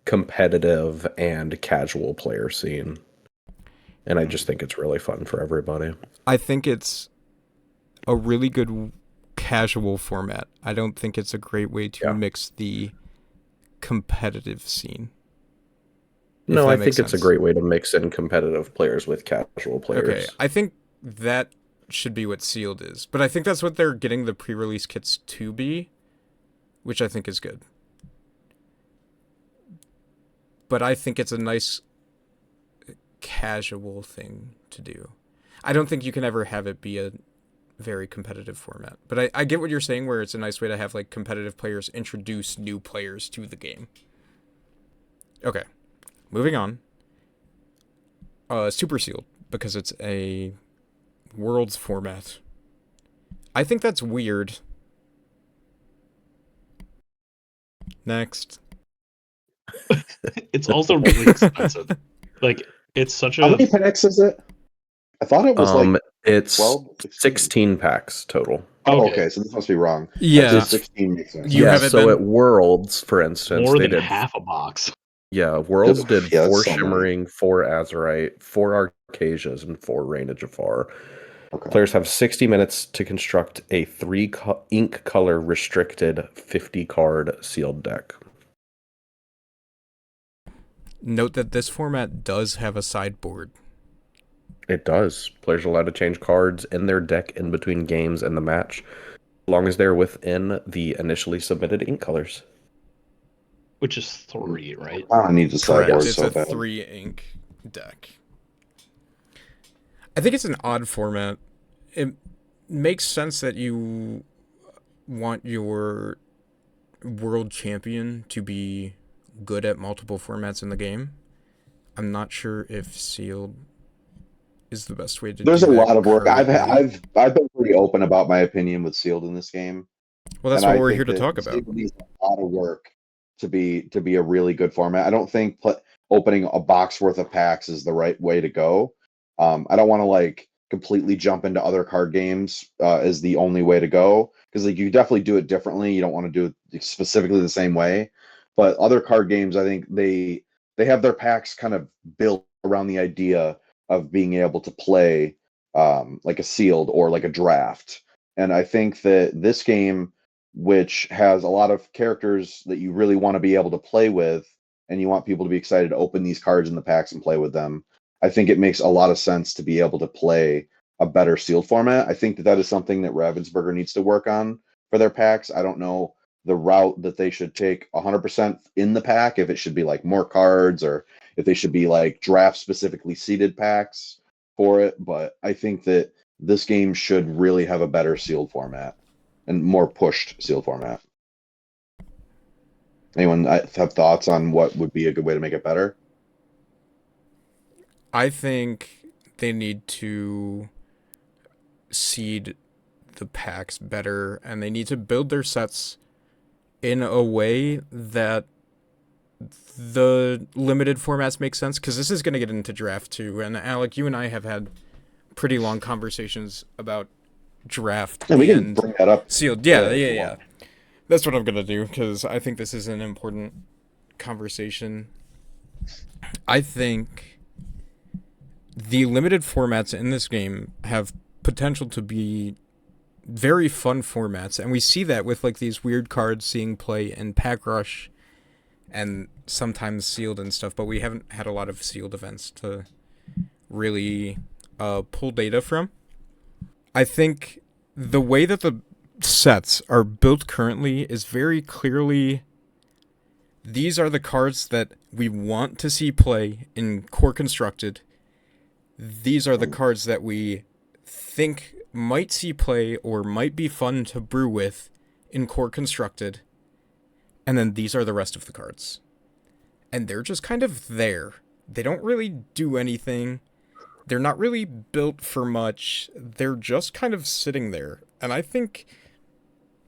competitive and casual player scene. And I just think it's really fun for everybody. I think it's a really good casual format. I don't think it's a great way to Yeah. mix the competitive scene. if No, that I makes think it's a sense. great way to mix in competitive players with casual Okay, players. I think that should be what Sealed is, but I think that's what they're getting the pre-release kits to be, which I think is good. But I think it's a nice casual thing to do. I don't think you can ever have it be a very competitive format. But I get what you're saying, where it's a nice way to have like competitive players introduce new players to the game. Okay, moving on. Super Sealed, because it's a Worlds format. I think that's weird. Next. It's also really expensive. Like, it's such How a many packs is it? I thought it was like It's 12, 16. 16 packs total. Oh, Okay. okay, so this must be wrong. Yeah. I'd say 16 makes sense. You yeah, have it so then? at Worlds, for instance, more they than did half a box. Yeah, Worlds did Yeah, that's 4 so many. Shimmering, 4 Azurite, 4 Arcasias, and 4 Rain of Jafar. Okay. Players have 60 minutes to construct a 3 ink color restricted 50 card sealed deck. Note that this format does have a sideboard. It does. Players are allowed to change cards in their deck in between games and the match, as long as they're within the initially submitted ink colors. Which is 3, right? I don't need the Correct. sideboard It's so a bad. 3 ink deck. I think it's an odd format. It makes sense that you want your world champion to be good at multiple formats in the game. I'm not sure if sealed is the best way to There's do a that lot of work. currently. I've been pretty open about my opinion with sealed in this game. Well, that's and what I we're think here to that talk about. Sealed needs a lot of work to be a really good format. I don't think opening a box worth of packs is the right way to go. I don't want to like completely jump into other card games as the only way to go, because like you definitely do it differently. You don't want to do it specifically the same way. But other card games, I think they have their packs kind of built around the idea of being able to play like a sealed or like a draft. And I think that this game, which has a lot of characters that you really want to be able to play with, and you want people to be excited to open these cards in the packs and play with them, I think it makes a lot of sense to be able to play a better sealed format. I think that that is something that Ravensburger needs to work on for their packs. I don't know the route that they should take 100% in the pack, if it should be like more cards or if they should be like draft specifically seeded packs for it. But I think that this game should really have a better sealed format and more pushed sealed format. Anyone have thoughts on what would be a good way to make it better? I think they need to seed the packs better, and they need to build their sets in a way that the limited formats make sense, because this is going to get into draft too. And Alec, you and I have had pretty long conversations about draft And we can and bring that up. sealed. Yeah, if you yeah. want. That's what I'm going to do, because I think this is an important conversation. I think the limited formats in this game have potential to be very fun formats, and we see that with like these weird cards seeing play in Pack Rush and sometimes sealed and stuff, but we haven't had a lot of sealed events to really pull data from. I think the way that the sets are built currently is very clearly, these are the cards that we want to see play in Core Constructed. These are the cards that we think might see play or might be fun to brew with in Core Constructed. And then these are the rest of the cards. And they're just kind of there. They don't really do anything. They're not really built for much. They're just kind of sitting there. And I think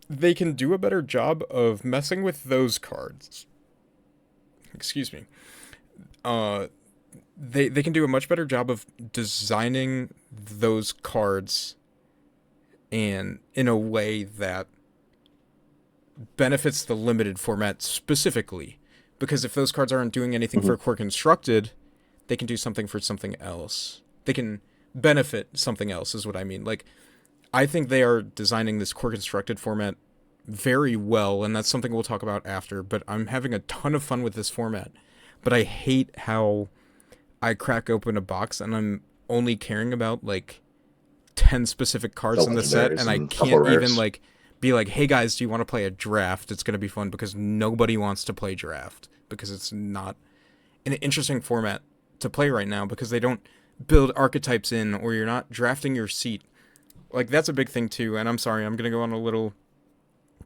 they can do a better job of messing with those cards. Excuse me. They can do a much better job of designing those cards and in a way that benefits the limited format specifically. Because if those cards aren't doing anything for Core Constructed, they can do something for something else. They can benefit something else, is what I mean. Like, I think they are designing this core constructed format very well, and that's something we'll talk about after, but I'm having a ton of fun with this format. But I hate how I crack open a box and I'm only caring about like 10 specific cards The in the set, legendaries and I and a couple can't even rares. like be like, hey guys, do you want to play a draft? It's going to be fun, because nobody wants to play draft because it's not an interesting format to play right now, because they don't build archetypes in, or you're not drafting your seat. Like, that's a big thing too, and I'm sorry, I'm going to go on a little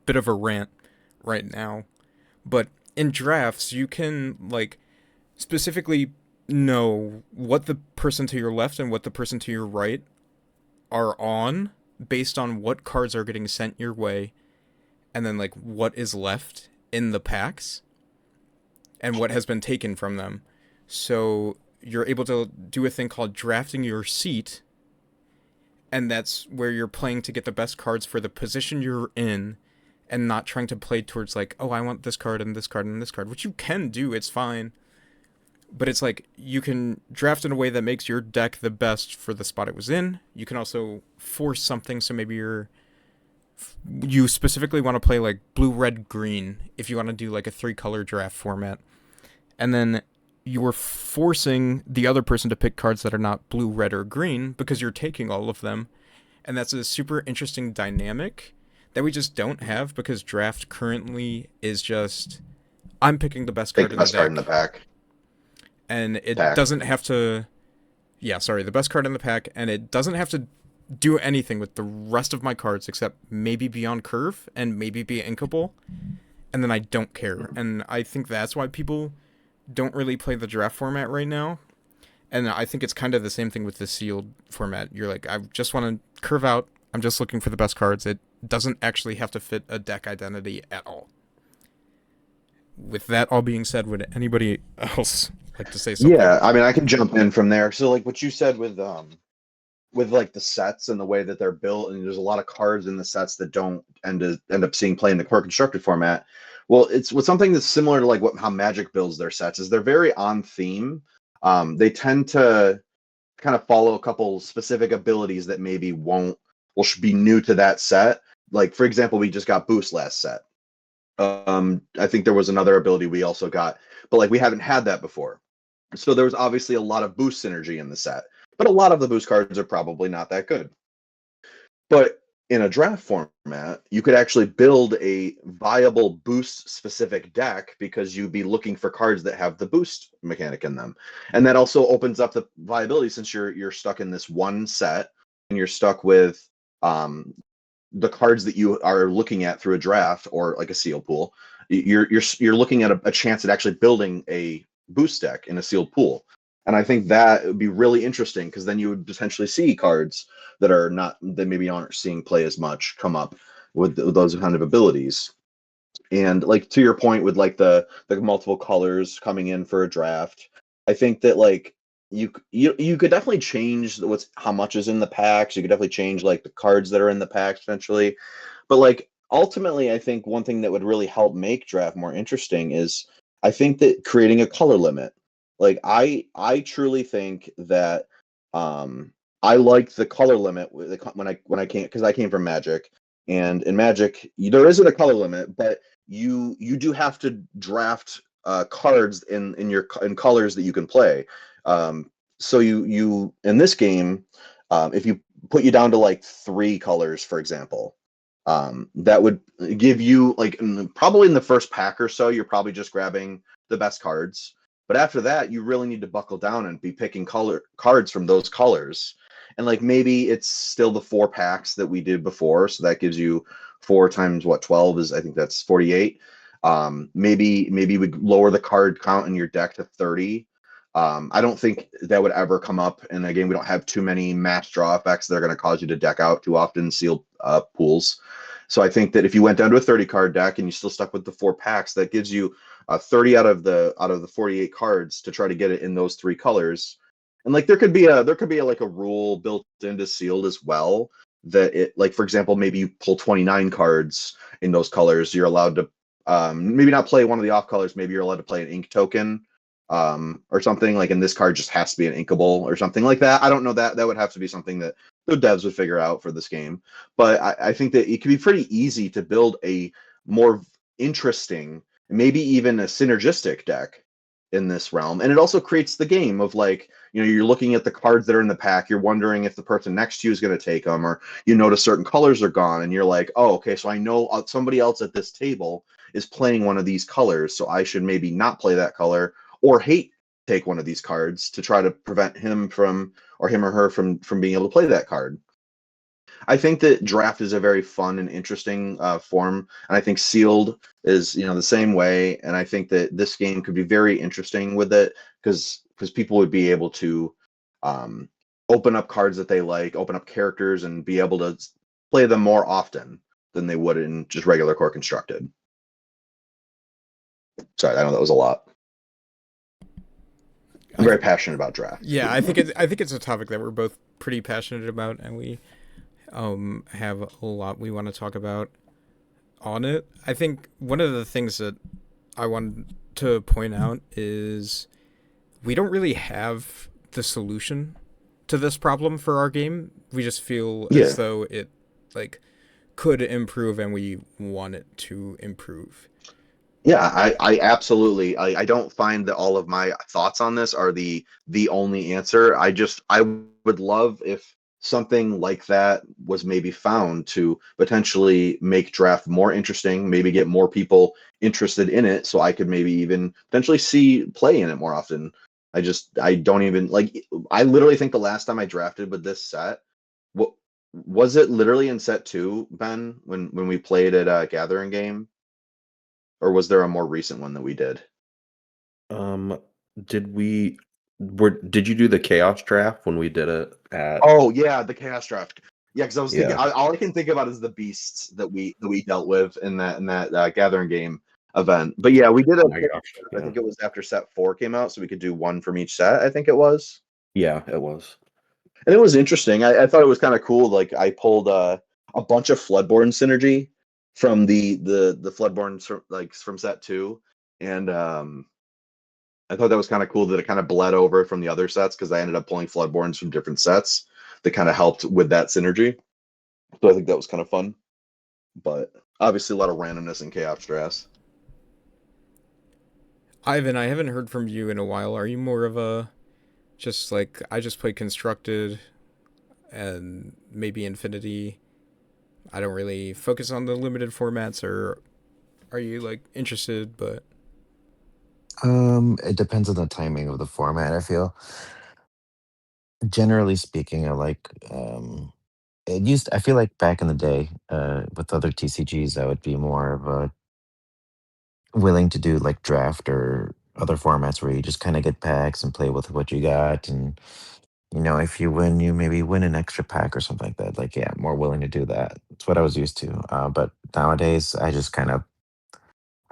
bit of a rant right now. But in drafts, you can like specifically know what the person to your left and what the person to your right are on based on what cards are getting sent your way, and then like what is left in the packs and what has been taken from them. So you're able to do a thing called drafting your seat, and that's where you're playing to get the best cards for the position you're in, and not trying to play towards like, oh, I want this card and this card and this card, which you can do, it's fine. But it's like, you can draft in a way that makes your deck the best for the spot it was in. You can also force something, so maybe you specifically want to play like blue, red, green if you want to do like a 3-color draft format. And then you're forcing the other person to pick cards that are not blue, red, or green, because you're taking all of them. And that's a super interesting dynamic that we just don't have, because draft currently is just, I'm picking the best Take card the in the best card in the deck. pack. And it Pack. doesn't have to, the best card in the pack, and it doesn't have to do anything with the rest of my cards except maybe Beyond Curve and maybe be Inkable, and then I don't care. And I think that's why people don't really play the draft format right now. And I think it's kind of the same thing with the sealed format. You're like, I just want to curve out, I'm just looking for the best cards. It doesn't actually have to fit a deck identity at all. With that all being said, would anybody else like to say something? Yeah, I mean, I can jump in from there. So, like what you said with like the sets and the way that they're built, and there's a lot of cards in the sets that don't end up seeing play in the core constructed format. Well, it's with something that's similar to like how Magic builds their sets, is they're very on theme. They tend to kind of follow a couple specific abilities that maybe should be new to that set. Like, for example, we just got Boost last set. I think there was another ability we also got, but like we haven't had that before. So there was obviously a lot of boost synergy in the set, but a lot of the boost cards are probably not that good. But in a draft format, you could actually build a viable boost specific deck, because you'd be looking for cards that have the boost mechanic in them. And that also opens up the viability, since you're stuck in this one set and you're stuck with the cards that you are looking at through a draft or like a sealed pool. You're looking at a chance at actually building a boost deck in a sealed pool. And I think that would be really interesting, because then you would potentially see cards that maybe aren't seeing play as much come up with those kind of abilities. And like to your point with like the multiple colors coming in for a draft, I think that like you could definitely change how much is in the packs. You could definitely change like the cards that are in the packs potentially. But like ultimately, I think one thing that would really help make draft more interesting is, I think that creating a color limit. Like I truly think that I like the color limit when I came, because I came from Magic, and in Magic there isn't a color limit, but you do have to draft cards in colors that you can play. So you in this game, if you put you down to like 3 colors, for example, that would give you like probably in the first pack or so, you're probably just grabbing the best cards. But after that, you really need to buckle down and be picking cards from those colors. And like maybe it's still the 4 packs that we did before, so that gives you 4 times 12 is, I think that's 48. Maybe we lower the card count in your deck to 30. I don't think that would ever come up. And again, we don't have too many mass draw effects that are going to cause you to deck out too often sealed pools. So I think that if you went down to a 30 card deck and you still stuck with the 4 packs, that gives you 30 out of the 48 cards to try to get it in those 3 colors. And like there could be like a rule built into sealed as well, that it, like for example, maybe you pull 29 cards in those colors, you're allowed to maybe not play one of the off colors, maybe you're allowed to play an ink token or something, like in this card just has to be an inkable or something like that. I don't know, that would have to be something that the devs would figure out for this game. But I think that it could be pretty easy to build a more interesting, maybe even a synergistic deck in this realm. And it also creates the game of like, you're looking at the cards that are in the pack, you're wondering if the person next to you is going to take them, or you notice certain colors are gone, and you're like, oh, okay, so I know somebody else at this table is playing one of these colors, so I should maybe not play that color or take one of these cards to try to prevent him or her from being able to play that card. I think that draft is a very fun and interesting form, and I think sealed is the same way. And I think that this game could be very interesting with it because people would be able to open up cards that they like, open up characters, and be able to play them more often than they would in just regular core constructed. Sorry, I know that was a lot. I'm very passionate about draft. Yeah, I think it's a topic that we're both pretty passionate about, and we have a lot we want to talk about on it. I think one of the things that I wanted to point out is we don't really have the solution to this problem for our game. We just feel as though it like could improve, and we want it to improve. Yeah, I absolutely. I don't find that all of my thoughts on this are the only answer. I would love if something like that was maybe found to potentially make draft more interesting, maybe get more people interested in it, so I could maybe even potentially play in it more often. I don't even like. I literally think the last time I drafted with this set, what was it? Literally in set 2, Ben, when we played at a gathering game. Or was there a more recent one that we did? Did you do the chaos draft when we did it at? Oh yeah, the chaos draft. Yeah, because I was thinking, all I can think about is the beasts that we dealt with in that gathering game event. But yeah, we did Oh my gosh, I think it was after set 4 came out, so we could do one from each set. I think it was. Yeah, it was. And it was interesting. I thought it was kind of cool. Like I pulled a bunch of Floodborne synergy from the Floodborne from set 2, and I thought that was kind of cool that it kind of bled over from the other sets because I ended up pulling Floodborns from different sets that kind of helped with that synergy. So I think that was kind of fun. But obviously a lot of randomness in Chaos Drafts. Ivan, I haven't heard from you in a while. Are you more of a just like I just play constructed and maybe Infinity? I don't really focus on the limited formats, or are you like interested? But It depends on the timing of the format. I feel, generally speaking, I like I feel like back in the day, with other TCGs, I would be more of a willing to do like draft or other formats where you just kind of get packs and play with what you got, and if you win, you maybe win an extra pack or something like that. Like, yeah, I'm more willing to do that. It's what I was used to. But nowadays, I just kind of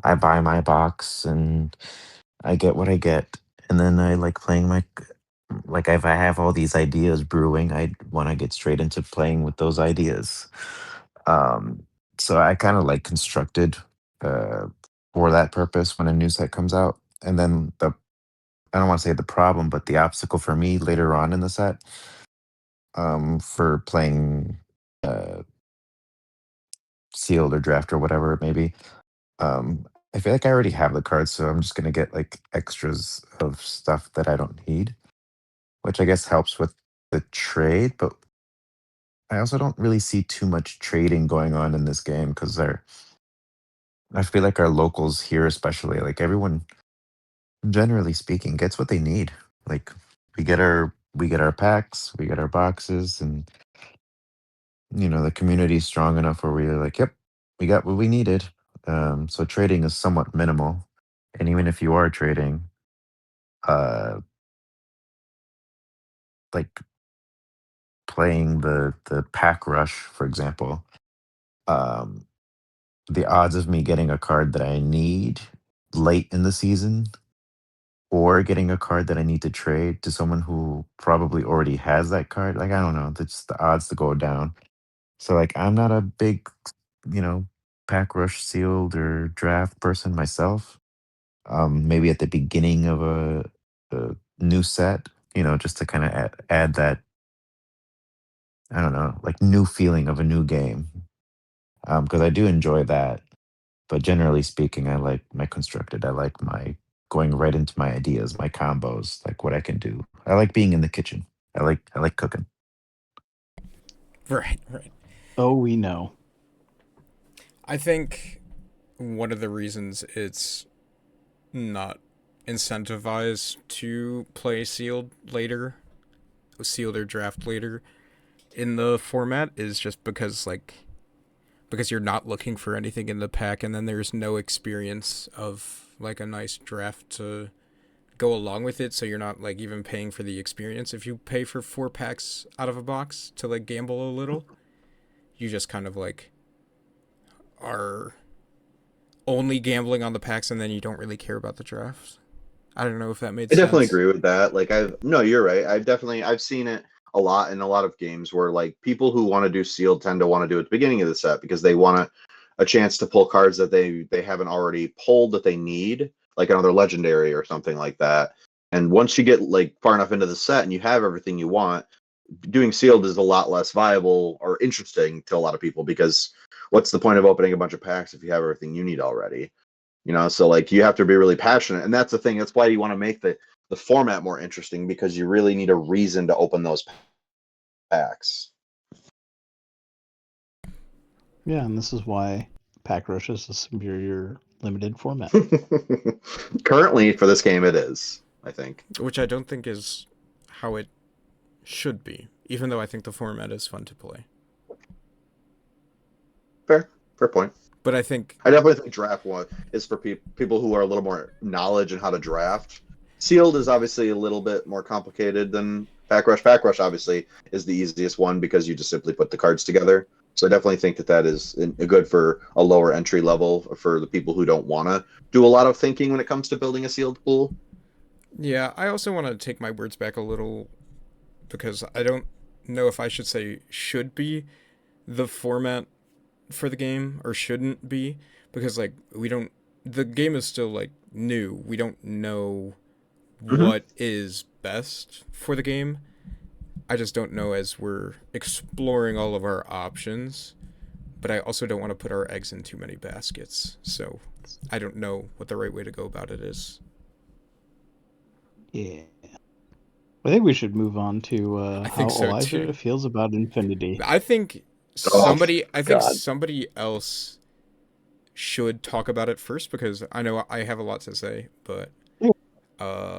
I buy my box and I get what I get, and then I like playing like if I have all these ideas brewing, I want to get straight into playing with those ideas. Um, so I kind of like constructed uh, for that purpose when a new set comes out, and then I don't want to say the problem, but the obstacle for me later on in the set, for playing sealed or draft or whatever it may be. Um, I feel like I already have the cards, so I'm just gonna get like extras of stuff that I don't need, which I guess helps with the trade. But I also don't really see too much trading going on in this game because I feel like our locals here, especially, like everyone, generally speaking, gets what they need. Like we get our packs, we get our boxes, and the community's strong enough where we're like, yep, we got what we needed. So trading is somewhat minimal, and even if you are trading, uh, like playing the pack rush, for example, um, the odds of me getting a card that I need late in the season or getting a card that I need to trade to someone who probably already has that card, like I don't know, that's the odds to go down. So like I'm not a big, you know, pack rush sealed or draft person myself. Maybe at the beginning of a new set, just to kind of add that I don't know, like new feeling of a new game. Because I do enjoy that. But generally speaking, I like my constructed. I like my going right into my ideas, my combos, like what I can do. I like being in the kitchen. I like cooking. Right, right. Oh, we know. I think one of the reasons it's not incentivized to play sealed or draft later in the format is just because you're not looking for anything in the pack, and then there's no experience of like a nice draft to go along with it, so you're not like even paying for the experience. If you pay for 4 packs out of a box to like gamble a little, you just kind of like are only gambling on the packs, and then you don't really care about the drafts. I don't know if that made I sense. definitely agree with that. Like no, you're right. I've seen it a lot in a lot of games where like people who want to do sealed tend to want to do it at the beginning of the set because they want a chance to pull cards that they haven't already pulled that they need, like another legendary or something like that. And once you get like far enough into the set and you have everything you want, doing sealed is a lot less viable or interesting to a lot of people because what's the point of opening a bunch of packs if you have everything you need already? So like you have to be really passionate, and that's the thing. That's why you want to make the format more interesting because you really need a reason to open those packs. Yeah, and this is why Pack Rush is a superior limited format. Currently, for this game, it is. I think. Which I don't think is how it should be, even though I think the format is fun to play. Fair point. But I think I definitely think draft one is for people who are a little more knowledge in how to draft. Sealed is obviously a little bit more complicated than Pack Rush. Pack Rush obviously is the easiest one because you just simply put the cards together. So I definitely think that is good for a lower entry level for the people who don't want to do a lot of thinking when it comes to building a sealed pool. yeah, I also want to take my words back a little because I don't know if I should say should be the format for the game or shouldn't be, because like the game is still like new. We don't know what is best for the game. I just don't know as we're exploring all of our options, but I also don't want to put our eggs in too many baskets. So I don't know what the right way to go about it is. Yeah. I think we should move on to I how think so, Elijah too. feels about Infinity. I think Oh, God. somebody else should talk about it first because I know I have a lot to say, but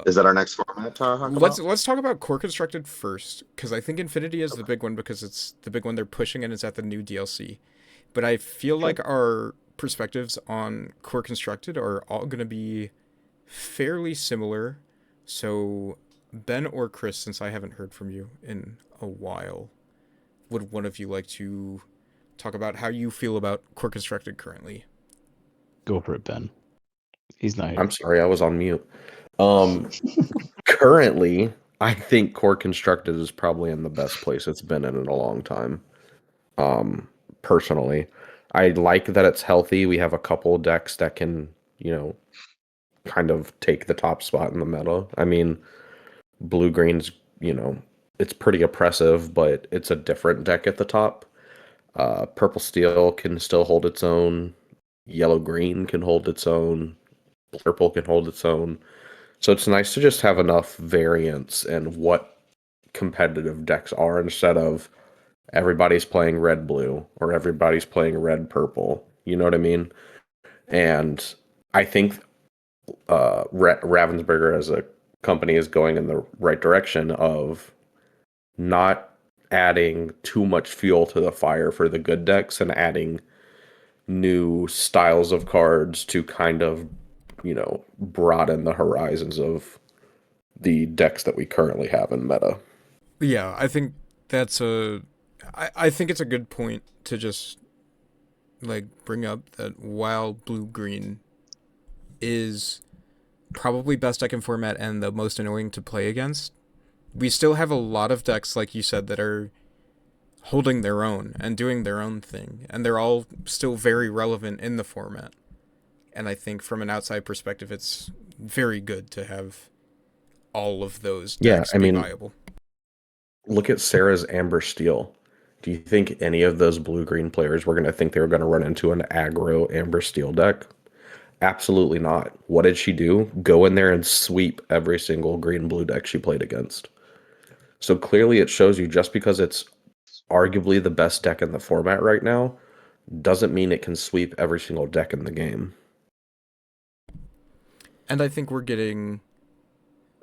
Is that our next format to talk about? let's talk about Core Constructed first because I think Infinity is the big one because it's the big one they're pushing and it's at the new DLC. But I feel like our perspectives on Core Constructed are all going to be fairly similar. So Ben or Chris, since I haven't heard from you in a while, would one of you like to talk about how you feel about Core Constructed currently? Go for it, Ben. He's not here. I'm sorry, I was on mute. Currently, I think Core Constructed is probably in the best place it's been in a long time. Personally, I like that it's healthy. We have a couple decks that can, kind of take the top spot in the meta. I mean, blue green's, it's pretty oppressive, but it's a different deck at the top. Purple steel can still hold its own. Yellow green can hold its own. Purple can hold its own. So it's nice to just have enough variance in what competitive decks are instead of everybody's playing red blue or everybody's playing red purple. You know what I mean? And I think Ravensburger as a company is going in the right direction of not adding too much fuel to the fire for the good decks and adding new styles of cards to kind of, broaden the horizons of the decks that we currently have in meta. Yeah, I think I think it's a good point to just like bring up that while blue green is probably best deck in format and the most annoying to play against, we still have a lot of decks, like you said, that are holding their own and doing their own thing, and they're all still very relevant in the format. And I think from an outside perspective, it's very good to have all of those decks be viable. Look at Sarah's Amber Steel. Do you think any of those blue-green players were going to think they were going to run into an aggro Amber Steel deck? Absolutely not. What did she do? Go in there and sweep every single green-blue deck she played against. So clearly it shows you just because it's arguably the best deck in the format right now doesn't mean it can sweep every single deck in the game. And I think we're getting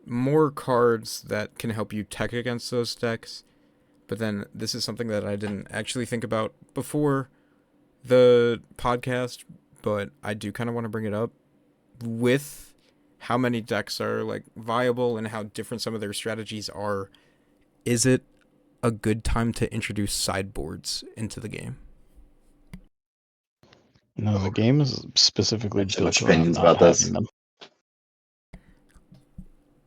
more cards that can help you tech against those decks. But then this is something that I didn't actually think about before the podcast, but I do kind of want to bring it up. With how many decks are like viable and how different some of their strategies are, is it a good time to introduce sideboards into the game? No, the game is specifically So much built around opinions not about this. having them.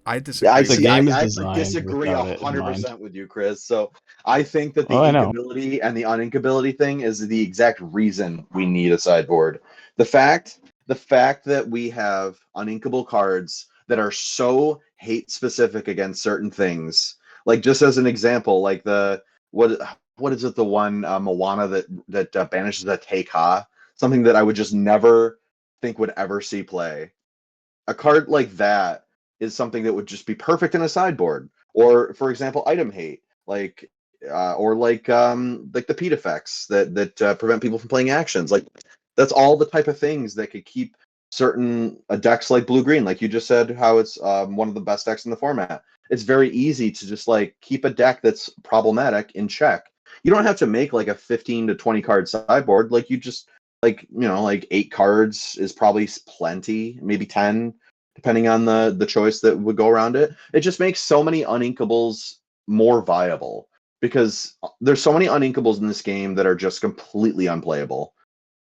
I disagree. Yeah, The game is I designed disagree without it in mind. 100% with you, Chris. So I think that the Oh, I know. inkability and the uninkability thing is the exact reason we need a sideboard. The fact that we have uninkable cards that are so hate specific against certain things, like just as an example, like the what is it, the one Moana that banishes a Teika, something that I would just never think would ever see play. A card like that is something that would just be perfect in a sideboard. Or, for example, item hate, like the Pete effects that prevent people from playing actions. Like that's all the type of things that could keep certain decks like blue green, like you just said, how it's one of the best decks in the format. It's very easy to just like keep a deck that's problematic in check. You don't have to make like a 15 to 20 card sideboard. Like you just like 8 cards is probably plenty, maybe 10, depending on the choice that would go around it. It just makes so many uninkables more viable because there's so many uninkables in this game that are just completely unplayable.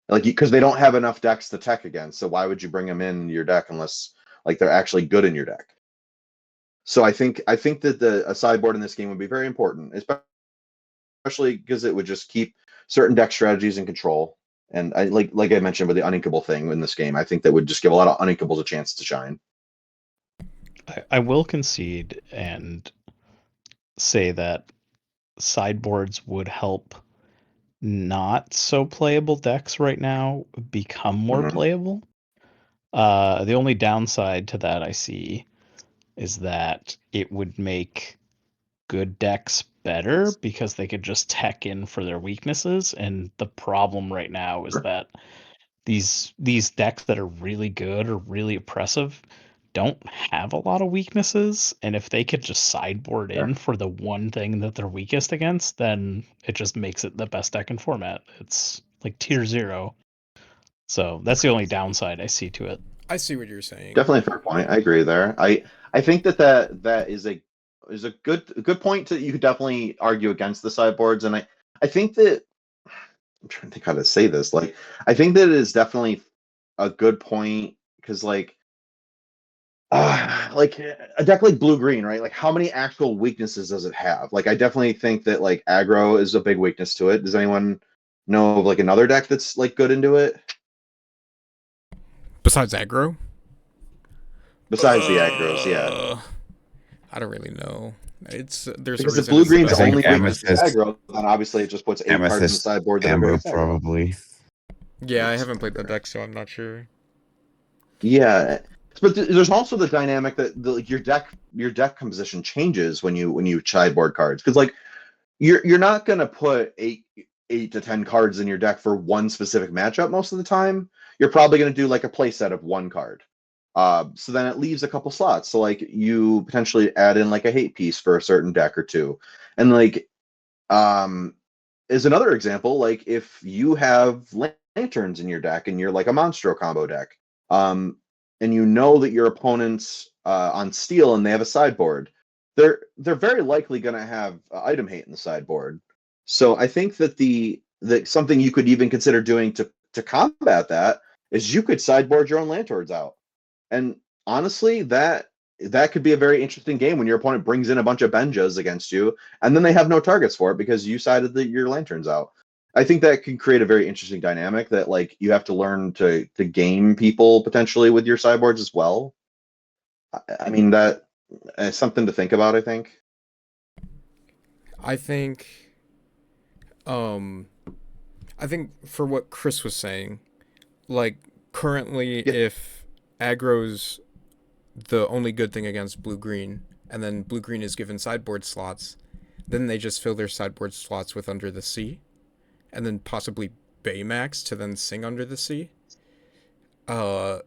Like because they don't have enough decks to tech against. So why would you bring them in your deck unless like they're actually good in your deck? So I think that a sideboard in this game would be very important, especially because it would just keep certain deck strategies in control. And I like I mentioned with the uninkable thing in this game, I think that would just give a lot of uninkables a chance to shine. I will concede and say that sideboards would help not so playable decks right now become more Mhm. playable. The only downside to that I see is that it would make good decks better because they could just tech in for their weaknesses. And the problem right now is that these decks that are really good or really oppressive don't have a lot of weaknesses, and if they could just sideboard in for the one thing that they're weakest against, then it just makes it the best deck in format. It's like tier 0. So that's the only downside I see to it. I see what you're saying. Definitely a fair point. I agree there. I think that is a good point to you could definitely argue against the sideboards, and I think that I'm trying to think how to say this. Like I think that it is definitely a good point because like a deck like blue green, right? Like how many actual weaknesses does it have? Like I definitely think that like aggro is a big weakness to it. Does anyone know of like another deck that's like good into it Besides aggro? besides the aggros? Yeah. I don't really know. There's Because a if reason blue it's the green's best I deck think only in weakness is Amethyst, aggro, then obviously it just puts 8 cards in the sideboard that are good Amber, against aggro. probably. Yeah, I haven't played that deck, so I'm not sure. Yeah, but there's also the dynamic that like your deck composition changes when you sideboard cards because like you're not gonna put 8 to 10 cards in your deck for one specific matchup most of the time. You're probably gonna do like a play set of one card. So then it leaves a couple slots. So like you potentially add in like a hate piece for a certain deck or two, and like is another example. Like if you have lanterns in your deck and you're like a Monstro combo deck, and you know that your opponent's on steel and they have a sideboard, they're very likely going to have item hate in the sideboard. So I think that something you could even consider doing to combat that is you could sideboard your own lanterns out. And honestly, that could be a very interesting game when your opponent brings in a bunch of Benjas against you, and then they have no targets for it because you sided your lanterns out. I think that can create a very interesting dynamic that like you have to learn to game people potentially with your sideboards as well. I mean that is something to think about. I think. I think Um, I think for what Chris was saying, like currently, Yeah. if aggro's the only good thing against blue green, and then blue green is given sideboard slots, then they just fill their sideboard slots with Under the Sea, and then possibly Baymax to then sing Under the Sea. Uh,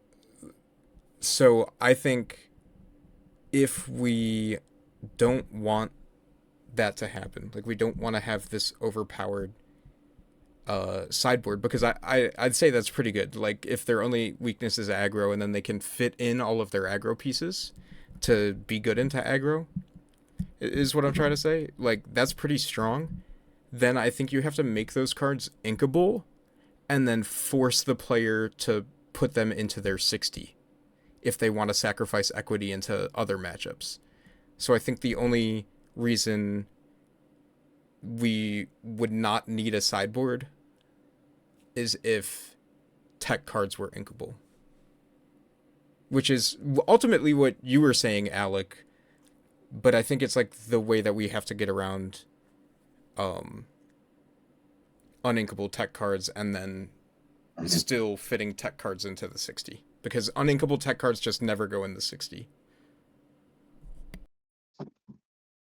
so I think if we don't want that to happen, like we don't want to have this overpowered sideboard, because I'd say that's pretty good. Like if their only weakness is aggro, and then they can fit in all of their aggro pieces to be good into aggro, is what I'm trying to say. Like that's pretty strong. Then I think you have to make those cards inkable, and then force the player to put them into their 60 if they want to sacrifice equity into other matchups. So I think the only reason we would not need a sideboard is if tech cards were inkable. Which is ultimately what you were saying, Alec. But I think it's like the way that we have to get around uninkable tech cards, and then still fitting tech cards into the 60. Because uninkable tech cards just never go in the 60.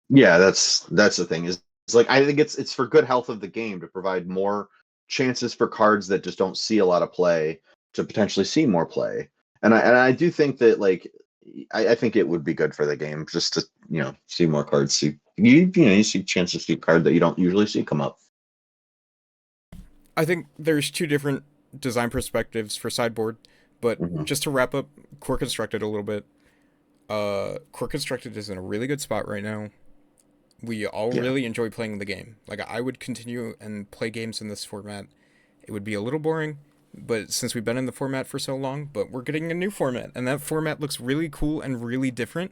Yeah, that's the thing. Is it's like I think it's for good health of the game to provide more chances for cards that just don't see a lot of play to potentially see more play. And I do think that like I think it would be good for the game just to see more cards. See you see chances to see a card that you don't usually see come up. I think there's two different design perspectives for sideboard, but Mhm. just to wrap up Core Constructed a little bit, Core Constructed is in a really good spot right now. We all Yeah. really enjoy playing the game. Like I would continue and play games in this format. It would be a little boring, but since we've been in the format for so long, but we're getting a new format, and that format looks really cool and really different.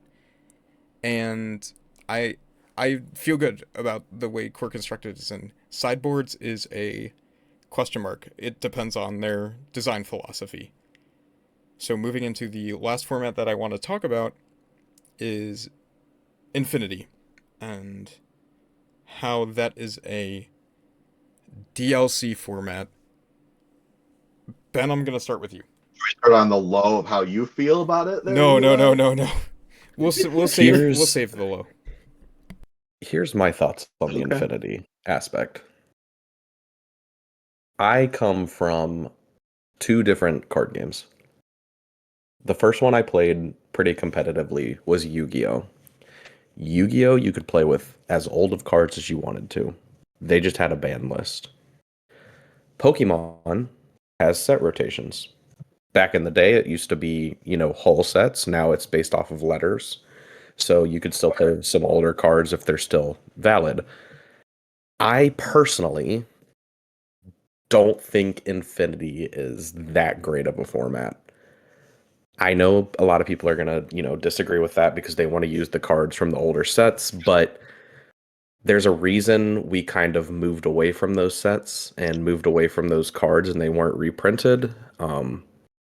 And I I feel good about the way Core Constructed is in. Sideboards is a question mark. It depends on their design philosophy. So moving into the last format that I want to talk about is Infinity, and how that is a DLC format. Ben, I'm gonna start with you. Start on the low of how you feel about it there, No, no, no, Eli? no, no. We'll Here's save the low. here's my thoughts on the Okay. Infinity aspect. I come from two different card games. The first one I played pretty competitively was Yu-Gi-Oh! Yu-Gi-Oh! You could play with as old of cards as you wanted to. They just had a ban list. Pokemon has set rotations. Back in the day, it used to be, whole sets. Now it's based off of letters. So you could still play some older cards if they're still valid. I personally don't think Infinity is that great of a format. I know a lot of people are going to, disagree with that because they want to use the cards from the older sets, but there's a reason we kind of moved away from those sets and moved away from those cards and they weren't reprinted.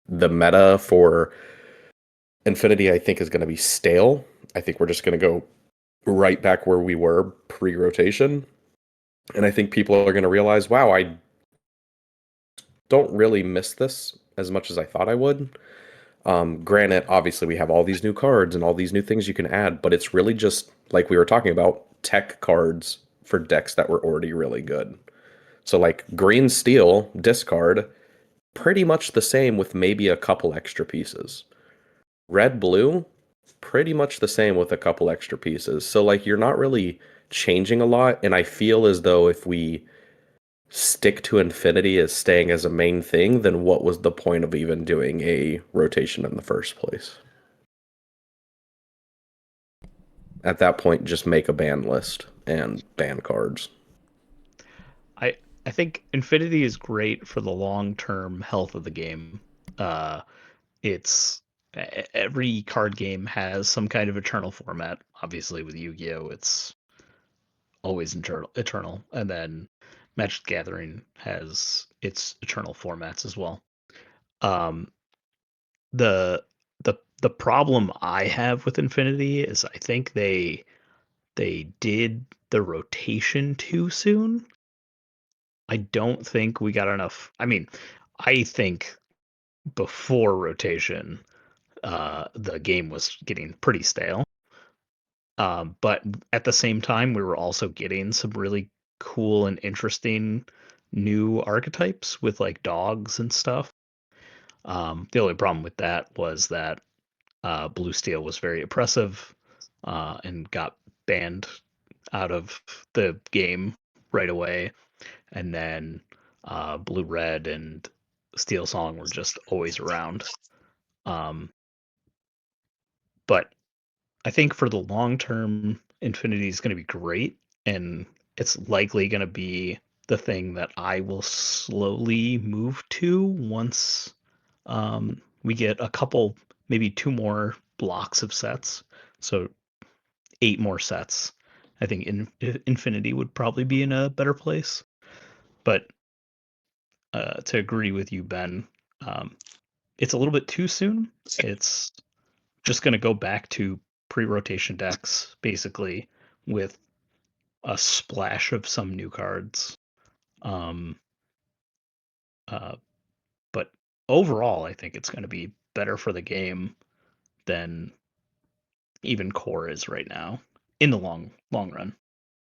The meta for Infinity, I think, is going to be stale. I think we're just going to go right back where we were pre-rotation. And I think people are going to realize, wow, I don't really miss this as much as I thought I would. Granted, obviously, we have all these new cards and all these new things you can add, but it's really just, like we were talking about, tech cards for decks that were already really good. So, like, green steel, discard, pretty much the same with maybe a couple extra pieces. Red blue, pretty much the same with a couple extra pieces. So, like, you're not really changing a lot, and I feel as though if we stick to Infinity as staying as a main thing, then what was the point of even doing a rotation in the first place? At that point, just make a ban list and ban cards. I I think Infinity is great for the long term health of the game. Uh, it's every card game has some kind of eternal format. Obviously, with Yu-Gi-Oh, it's always eternal, and then Magic the Gathering has its eternal formats as well. Um, the the problem I have with Infinity is I think they did the rotation too soon. I don't think we got enough. I mean, I think before rotation, the game was getting pretty stale. But at the same time, we were also getting some really cool and interesting new archetypes with like dogs and stuff. The only problem with that was that Blue Steel was very oppressive and got banned out of the game right away. And then Blue Red and Steel Song were just always around. Um, but I think for the long term, Infinity is going to be great, and it's likely going to be the thing that I will slowly move to once we get a couple, maybe 2 more blocks of sets. So 8 more sets. I think Infinity would probably be in a better place. But to agree with you, Ben, it's a little bit too soon. It's just going to go back to pre-rotation decks, basically, with a splash of some new cards. Um, uh, but overall, I think it's going to be better for the game than even core is right now in the long run.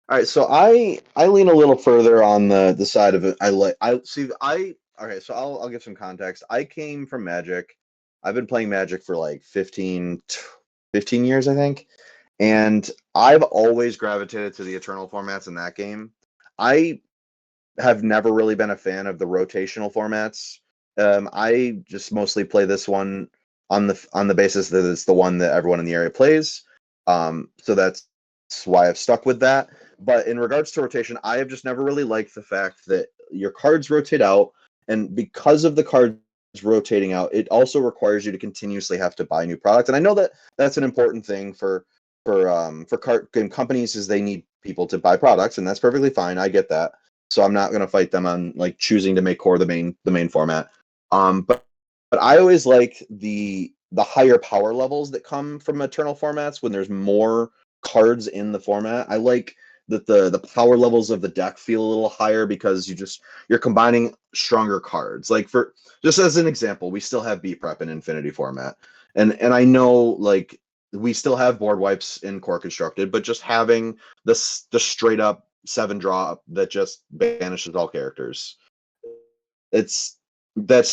All right, so I lean a little further on the side of it. I see I okay, so I'll give some context. I came from Magic. I've been playing Magic for like 15 years, I think. And I've always gravitated to the Eternal formats in that game. I have never really been a fan of the rotational formats. I just mostly play this one on the basis that it's the one that everyone in the area plays. So that's why I've stuck with that. But in regards to rotation, I have just never really liked the fact that your cards rotate out, and because of the cards rotating out, it also requires you to continuously have to buy new products. And I know that that's an important thing for card game companies, is they need people to buy products, and that's perfectly fine. I get that. So I'm not going to fight them on like choosing to make core the main format. But I always like the higher power levels that come from Eternal formats when there's more cards in the format. I like that the power levels of the deck feel a little higher because you're combining stronger cards. Like, for just as an example, we still have B prep in Infinity format, and I know like we still have board wipes in core constructed, but just having the straight up 7 draw that just banishes all characters, that's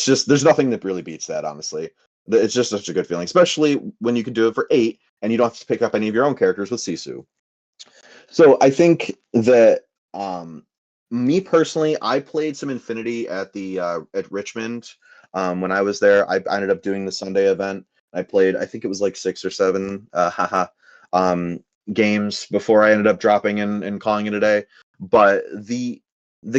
just, there's nothing that really beats that, honestly. It's just such a good feeling, especially when you can do it for 8 and you don't have to pick up any of your own characters with Sisu. So I think that me personally, I played some Infinity at Richmond when I was there. I ended up doing the Sunday event. I played, I think it was like 6 or 7 games before I ended up dropping in and calling it a day. But the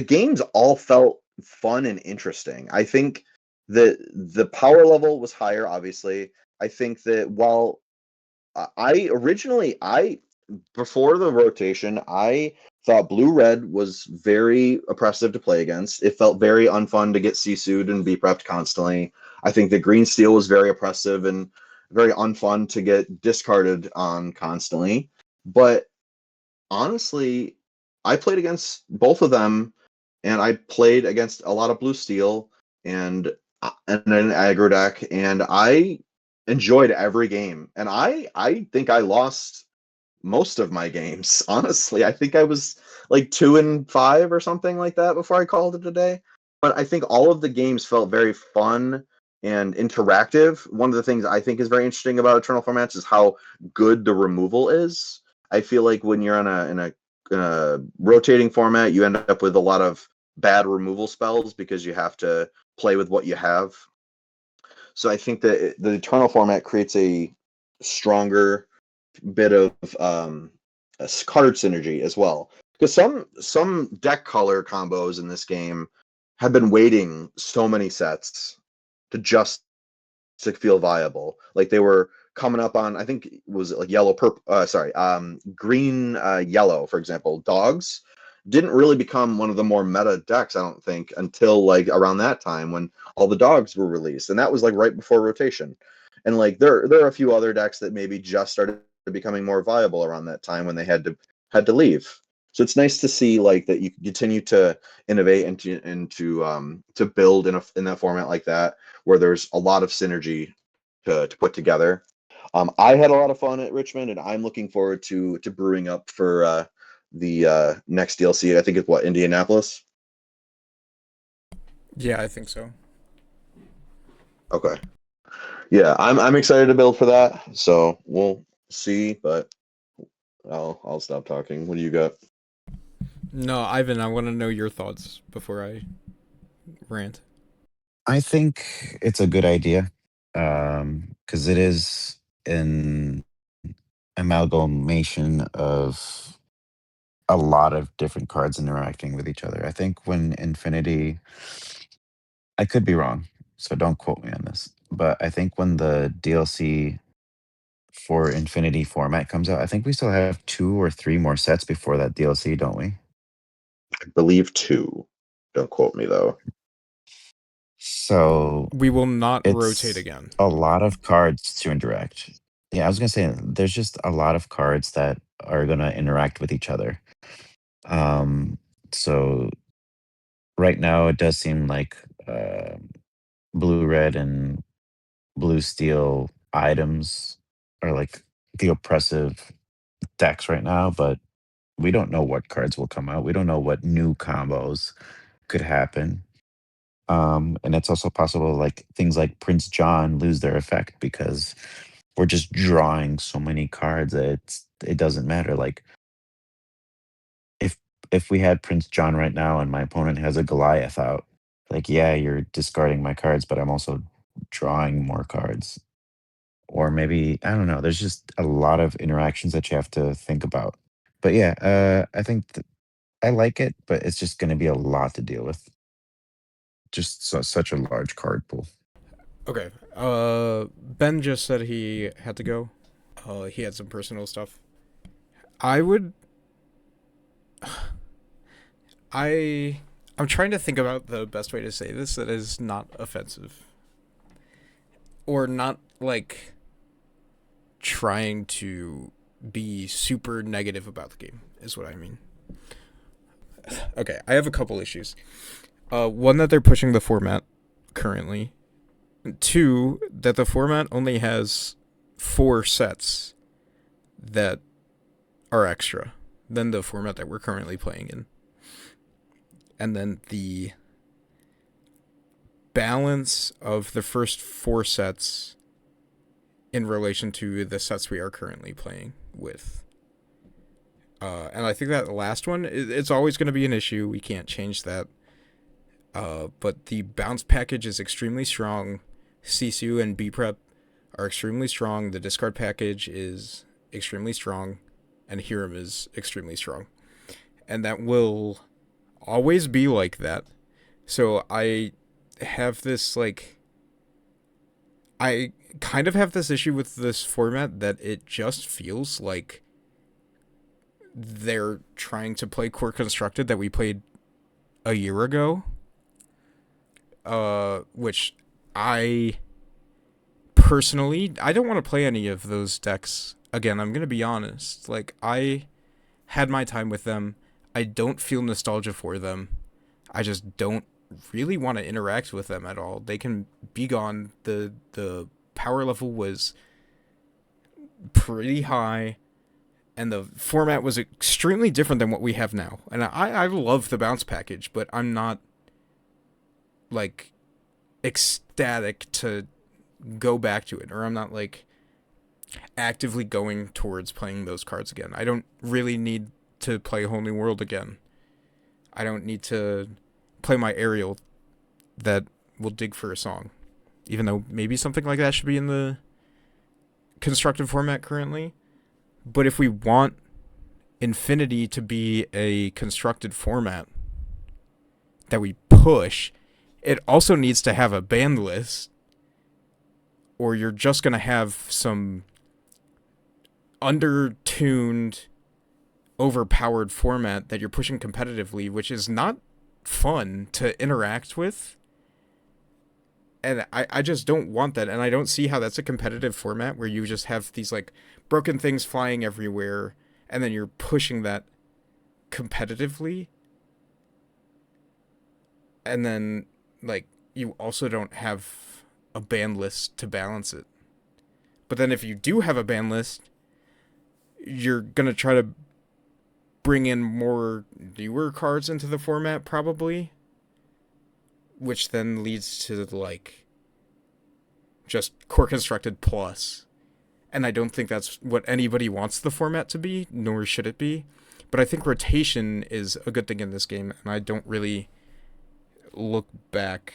games all felt fun and interesting. I think that the power level was higher, obviously. I think that while I originally, before the rotation, I thought Blue Red was very oppressive to play against. It felt very unfun to get C-sued and be prepped constantly. I think that Green Steel was very oppressive and very unfun to get discarded on constantly. But honestly, I played against both of them, and I played against a lot of Blue Steel and an aggro deck, and I enjoyed every game. And I think I lost most of my games, honestly. I think I was like 2-5 or something like that before I called it a day. But I think all of the games felt very fun and interactive. One of the things I think is very interesting about Eternal formats is how good the removal is. I feel like when you're in a rotating format, you end up with a lot of bad removal spells because you have to play with what you have. So I think that the Eternal format creates a stronger bit of card synergy as well, because some deck color combos in this game have been waiting so many sets to feel viable. Like, they were coming up on, I think, was it like yellow purple green yellow, for example. Dogs didn't really become one of the more meta decks, I don't think, until like around that time when all the dogs were released, and that was like right before rotation. And like there are a few other decks that maybe just started becoming more viable around that time when they had to leave. So it's nice to see like that you can continue to innovate and to build in that format like that, where there's a lot of synergy to put together. I had a lot of fun at Richmond, and I'm looking forward to brewing up for the next DLC. I think it's what, Indianapolis. Yeah, I think so. Okay. Yeah, I'm excited to build for that. So we'll see, but I'll stop talking. What do you got? No, Ivan, I want to know your thoughts before I rant. I think it's a good idea because it is an amalgamation of a lot of different cards interacting with each other. I think when Infinity, I could be wrong, so don't quote me on this, but I think when the DLC for Infinity format comes out, I think we still have 2 or 3 more sets before that DLC, don't we? I believe two. Don't quote me though. So We will not rotate it's again. a lot of cards to interact. Yeah, I was gonna say there's just a lot of cards that are gonna interact with each other. Um, so right now it does seem like blue, red, and blue steel items are like the oppressive decks right now, but we don't know what cards will come out. We don't know what new combos could happen. And it's also possible like things like Prince John lose their effect because we're just drawing so many cards that it doesn't matter. Like if if we had Prince John right now and my opponent has a Goliath out, like yeah, you're discarding my cards, but I'm also drawing more cards. Or maybe I don't know. There's just a lot of interactions that you have to think about. But yeah, I think I like it, but it's just going to be a lot to deal with. Just such a large card pool. Okay. Ben just said he had to go. He had some personal stuff. I would. I'm trying to think about the best way to say this that is not offensive. Or not like trying to be super negative about the game, is what I mean. Okay, I have a couple issues. One, that they're pushing the format currently. 2, that the format only has 4 sets that are extra than the format that we're currently playing in. And then the balance of the first 4 sets in relation to the sets we are currently playing with. And I think that last one, it's always going to be an issue. We can't change that. But the bounce package is extremely strong. Sisu and B-Prep are extremely strong. The discard package is extremely strong. And Hiram is extremely strong. And that will always be like that. So I have this, like... I kind of have this issue with this format that it just feels like they're trying to play Core Constructed that we played a year ago. Which I personally, I don't want to play any of those decks again. I'm going to be honest. Like, I had my time with them. I don't feel nostalgia for them. I just don't really want to interact with them at all. They can be gone. The power level was pretty high, and the format was extremely different than what we have now. And I love the bounce package, but I'm not, like, ecstatic to go back to it, or I'm not, like, actively going towards playing those cards again. I don't really need to play Whole New World again. I don't need to play my Ariel that will dig for a song. Even though maybe something like that should be in the constructed format currently. But if we want Infinity to be a constructed format that we push, it also needs to have a banned list, or you're just going to have some undertuned, overpowered format that you're pushing competitively, which is not fun to interact with. And I just don't want that, and I don't see how that's a competitive format where you just have these, like, broken things flying everywhere, and then you're pushing that competitively, and then like you also don't have a ban list to balance it. But then if you do have a ban list, you're gonna try to bring in more newer cards into the format probably, which then leads to like just core constructed plus. And I don't think that's what anybody wants the format to be, nor should it be. But I think rotation is a good thing in this game, and I don't really look back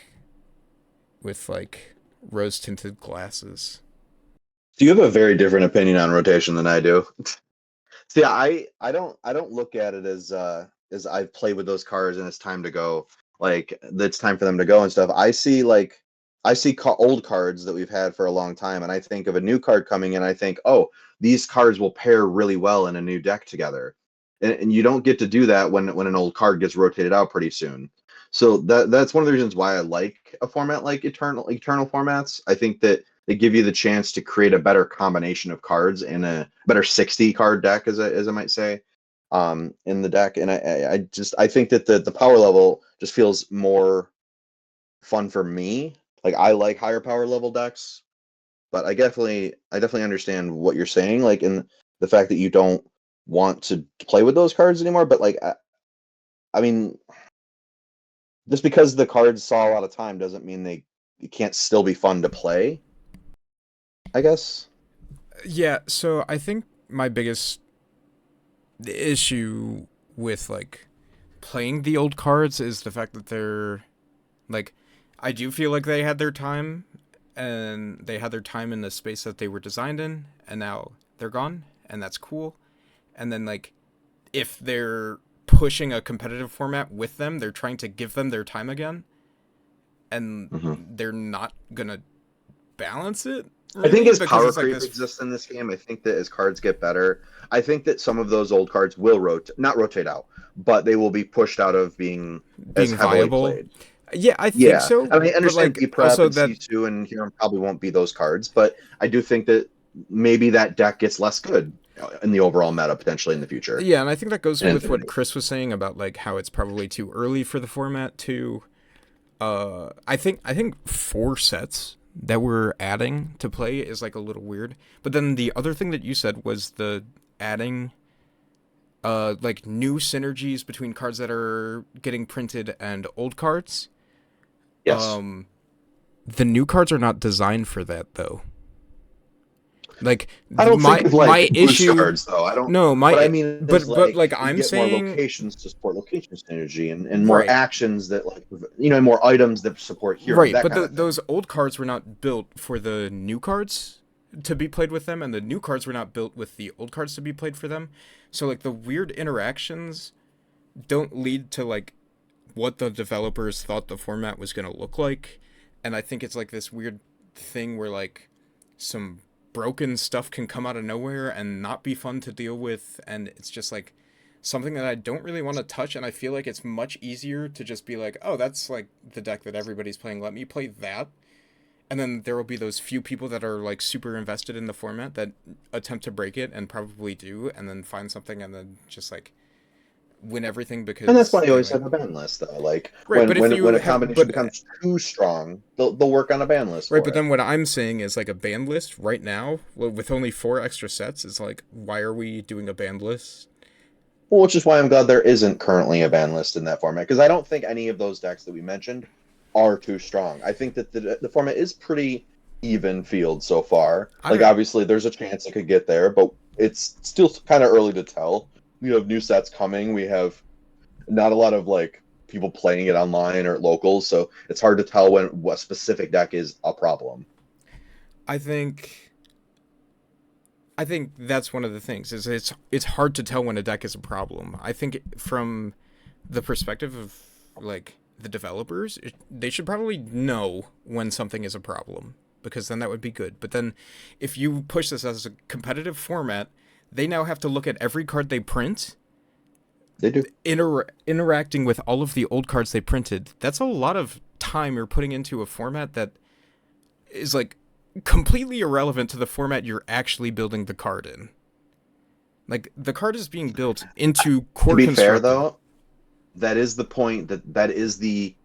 with like rose tinted glasses. So you have a very different opinion on rotation than I do. See, I don't look at it as I've played with those cards and it's time to go. Like it's time for them to go and stuff. I see old cards that we've had for a long time, and I think of a new card coming in. I think, oh, these cards will pair really well in a new deck together, and you don't get to do that when an old card gets rotated out pretty soon. So that's one of the reasons why I like a format like Eternal formats. I think that they give you the chance to create a better combination of cards in a better 60 card deck, as I might say, in the deck. And I think that the power level just feels more fun for me. Like I like higher power level decks, but I definitely understand what you're saying. Like in the fact that you don't want to play with those cards anymore. But like, I mean, just because the cards saw a lot of time doesn't mean they can't still be fun to play, I guess. Yeah, so I think my biggest issue with like playing the old cards is the fact that they're like, I do feel like they had their time, and they had their time in the space that they were designed in, and now they're gone, and that's cool. And then like, if they're pushing a competitive format with them, they're trying to give them their time again, and they're not gonna balance it. Really, I think as power like creep exists in this game, I think that as cards get better, I think that some of those old cards will not rotate out, but they will be pushed out of being as heavily viable. played. Yeah, I think so. I mean, I understand like, E-Prep and C2 and Huron probably won't be those cards, but I do think that maybe that deck gets less good in the overall meta potentially in the future. Yeah, and I think that goes with what Chris was saying about like how it's probably too early for the format to. I think 4 sets that we're adding to play is like a little weird. But then the other thing that you said was the adding like new synergies between cards that are getting printed and old cards. Yes. The new cards are not designed for that though. Like I don't think of like my issue cards though. I don't. No, What I mean, but like you I'm get saying more locations to support location synergy and more actions that like more items that support heroes. Right, but those old cards were not built for the new cards to be played with them, and the new cards were not built with the old cards to be played for them. So like the weird interactions don't lead to like what the developers thought the format was going to look like. And I think it's like this weird thing where like some broken stuff can come out of nowhere and not be fun to deal with, and it's just like something that I don't really want to touch. And I feel like it's much easier to just be like, oh, that's like the deck that everybody's playing, let me play that. And then there will be those few people that are like super invested in the format that attempt to break it and probably do, and then find something and then just like win everything because. And that's why you always have a ban list, though. Like when a combination becomes too strong, they'll work on a ban list. Right, but then what I'm saying is like a ban list right now with only 4 extra sets is like, why are we doing a ban list? Well, which is why I'm glad there isn't currently a ban list in that format, because I don't think any of those decks that we mentioned are too strong. I think that the format is pretty even field so far. Like obviously there's a chance it could get there, but it's still kind of early to tell. We have new sets coming. We have not a lot of like people playing it online or at locals, so it's hard to tell what specific deck is a problem. I think that's one of the things is it's hard to tell when a deck is a problem. I think from the perspective of like the developers, they should probably know when something is a problem, because then that would be good. But then if you push this as a competitive format, they now have to look at every card they print. They do. Interacting with all of the old cards they printed. That's a lot of time you're putting into a format that is like completely irrelevant to the format you're actually building the card in. Like the card is being built into core To be fair, constructed. though, that is the point, that is the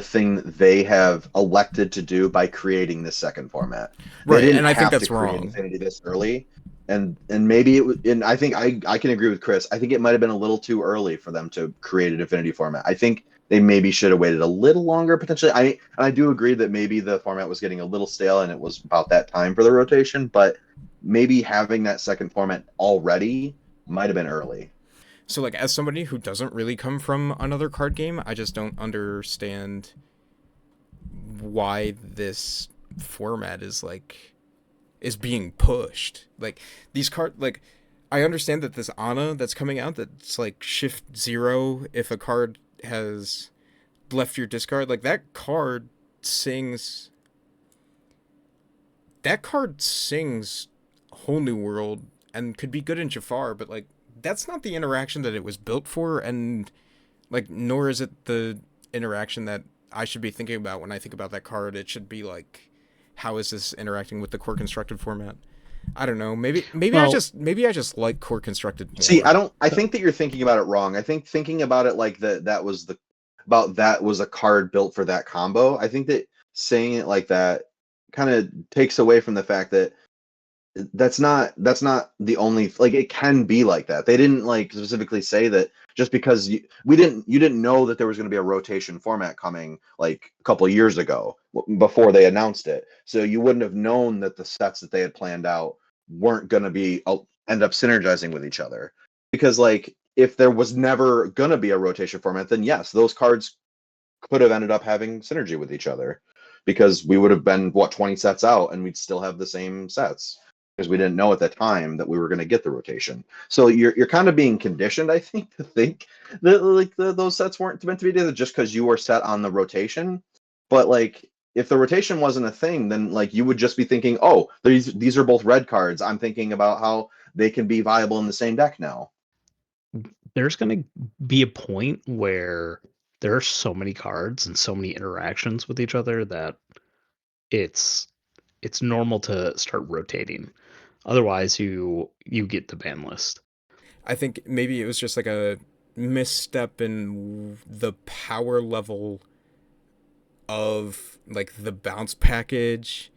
thing that they have elected to do by creating this second format. They Right, didn't and I think have to that's create wrong. Infinity this early, and maybe it was. And I think I can agree with Chris. I think it might have been a little too early for them to create an Infinity format. I think they maybe should have waited a little longer potentially. I do agree that maybe the format was getting a little stale and it was about that time for the rotation, but maybe having that second format already might have been early. So like as somebody who doesn't really come from another card game, I just don't understand why this format is being pushed. Like these like I understand that this Ana that's coming out that's like shift 0 if a card has left your discard, like sings that card sings Whole New World and could be good in Jafar, but like that's not the interaction that it was built for, and like nor is it the interaction that I should be thinking about when I think about that card. It should be like, how is this interacting with the core constructed format? I don't know. Well, Maybe I just like core constructed See, more. I think that you're thinking about it wrong. I think thinking about it like that was a card built for that combo. I think that saying it like that kind of takes away from the fact that that's not the only, like, it can be like that. They didn't like specifically say that just because you didn't know that there was going to be a rotation format coming like a couple of years ago before they announced it. So you wouldn't have known that the sets that they had planned out weren't going to be end up synergizing with each other. Because like if there was never going to be a rotation format, then yes, those cards could have ended up having synergy with each other, because we would have been, what, 20 sets out and we'd still have the same sets because we didn't know at the time that we were going to get the rotation. So you're kind of being conditioned, I think, to think that like those sets weren't meant to be together just because you were set on the rotation. But like if the rotation wasn't a thing, then like you would just be thinking, oh, these are both red cards. I'm thinking about how they can be viable in the same deck now. there's going to be a point where there are so many cards and so many interactions with each other that it's it's normal to start rotating. Otherwise, you get the ban list. I think maybe it was just like a misstep in the power level of like the bounce package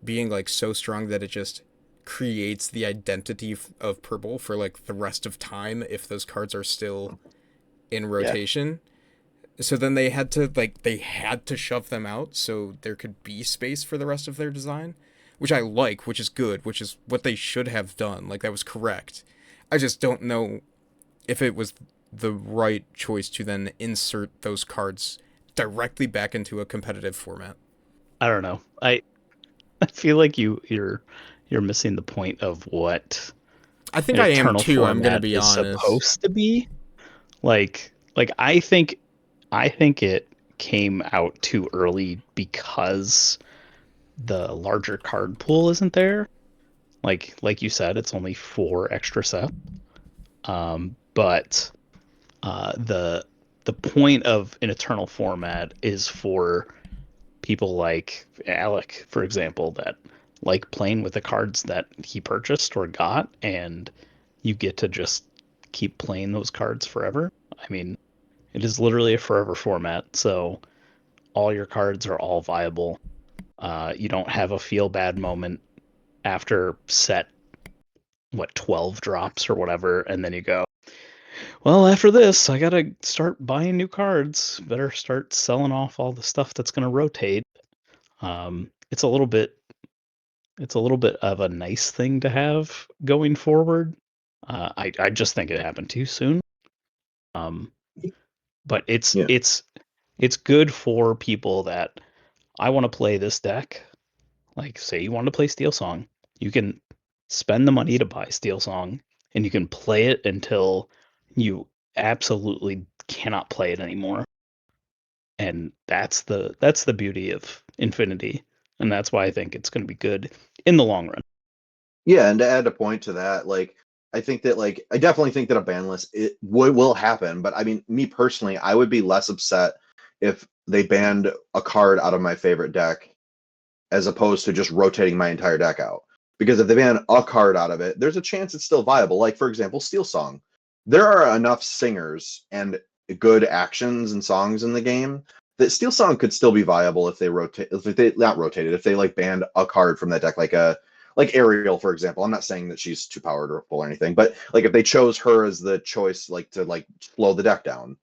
being like so strong that it just creates the identity of purple for like the rest of time if those cards are still in Yeah. rotation. So then they had to shove them out so there could be space for the rest of their design, which I like, which is good, which is what they should have done. Like that was correct. I just don't know if it was the right choice to then insert those cards directly back into a competitive format. I don't know. I feel like you're missing the point of what I think an I am eternal too, I'm going to format be is honest. supposed to be. Like I think it came out too early because the larger card pool isn't there. Like you said, it's only 4 extra sets. But the point of an eternal format is for people like Alec, for example, that like playing with the cards that he purchased or got, and you get to just keep playing those cards forever. I mean, it is literally a forever format, so all your cards are all viable. You don't have a feel bad moment after set 12 drops or whatever, and then you go, well, after this, I gotta start buying new cards. Better start selling off all the stuff that's gonna rotate. It's a little bit of a nice thing to have going forward. I just think it happened too soon. Um, but Yeah. it's good for people that I want to play this deck. Like, say you want to play Steel Song, you can spend the money to buy Steel Song, and you can play it until you absolutely cannot play it anymore. And that's the beauty of Infinity, and that's why I think it's going to be good in the long run. Yeah, and to add a point to that, like I think that like I definitely think that a ban list will happen, but I mean, me personally, I would be less upset if they banned a card out of my favorite deck as opposed to just rotating my entire deck out. because if they ban a card out of it, there's a chance it's still viable. Like, for example, Steel Song. There are enough singers and good actions and songs in the game that Steel Song could still be viable if they rotate, if they not rotated, if they like banned a card from that deck, like Ariel, for example. I'm not saying that she's too powerful or anything, but like if they chose her as the choice, like to like slow the deck down,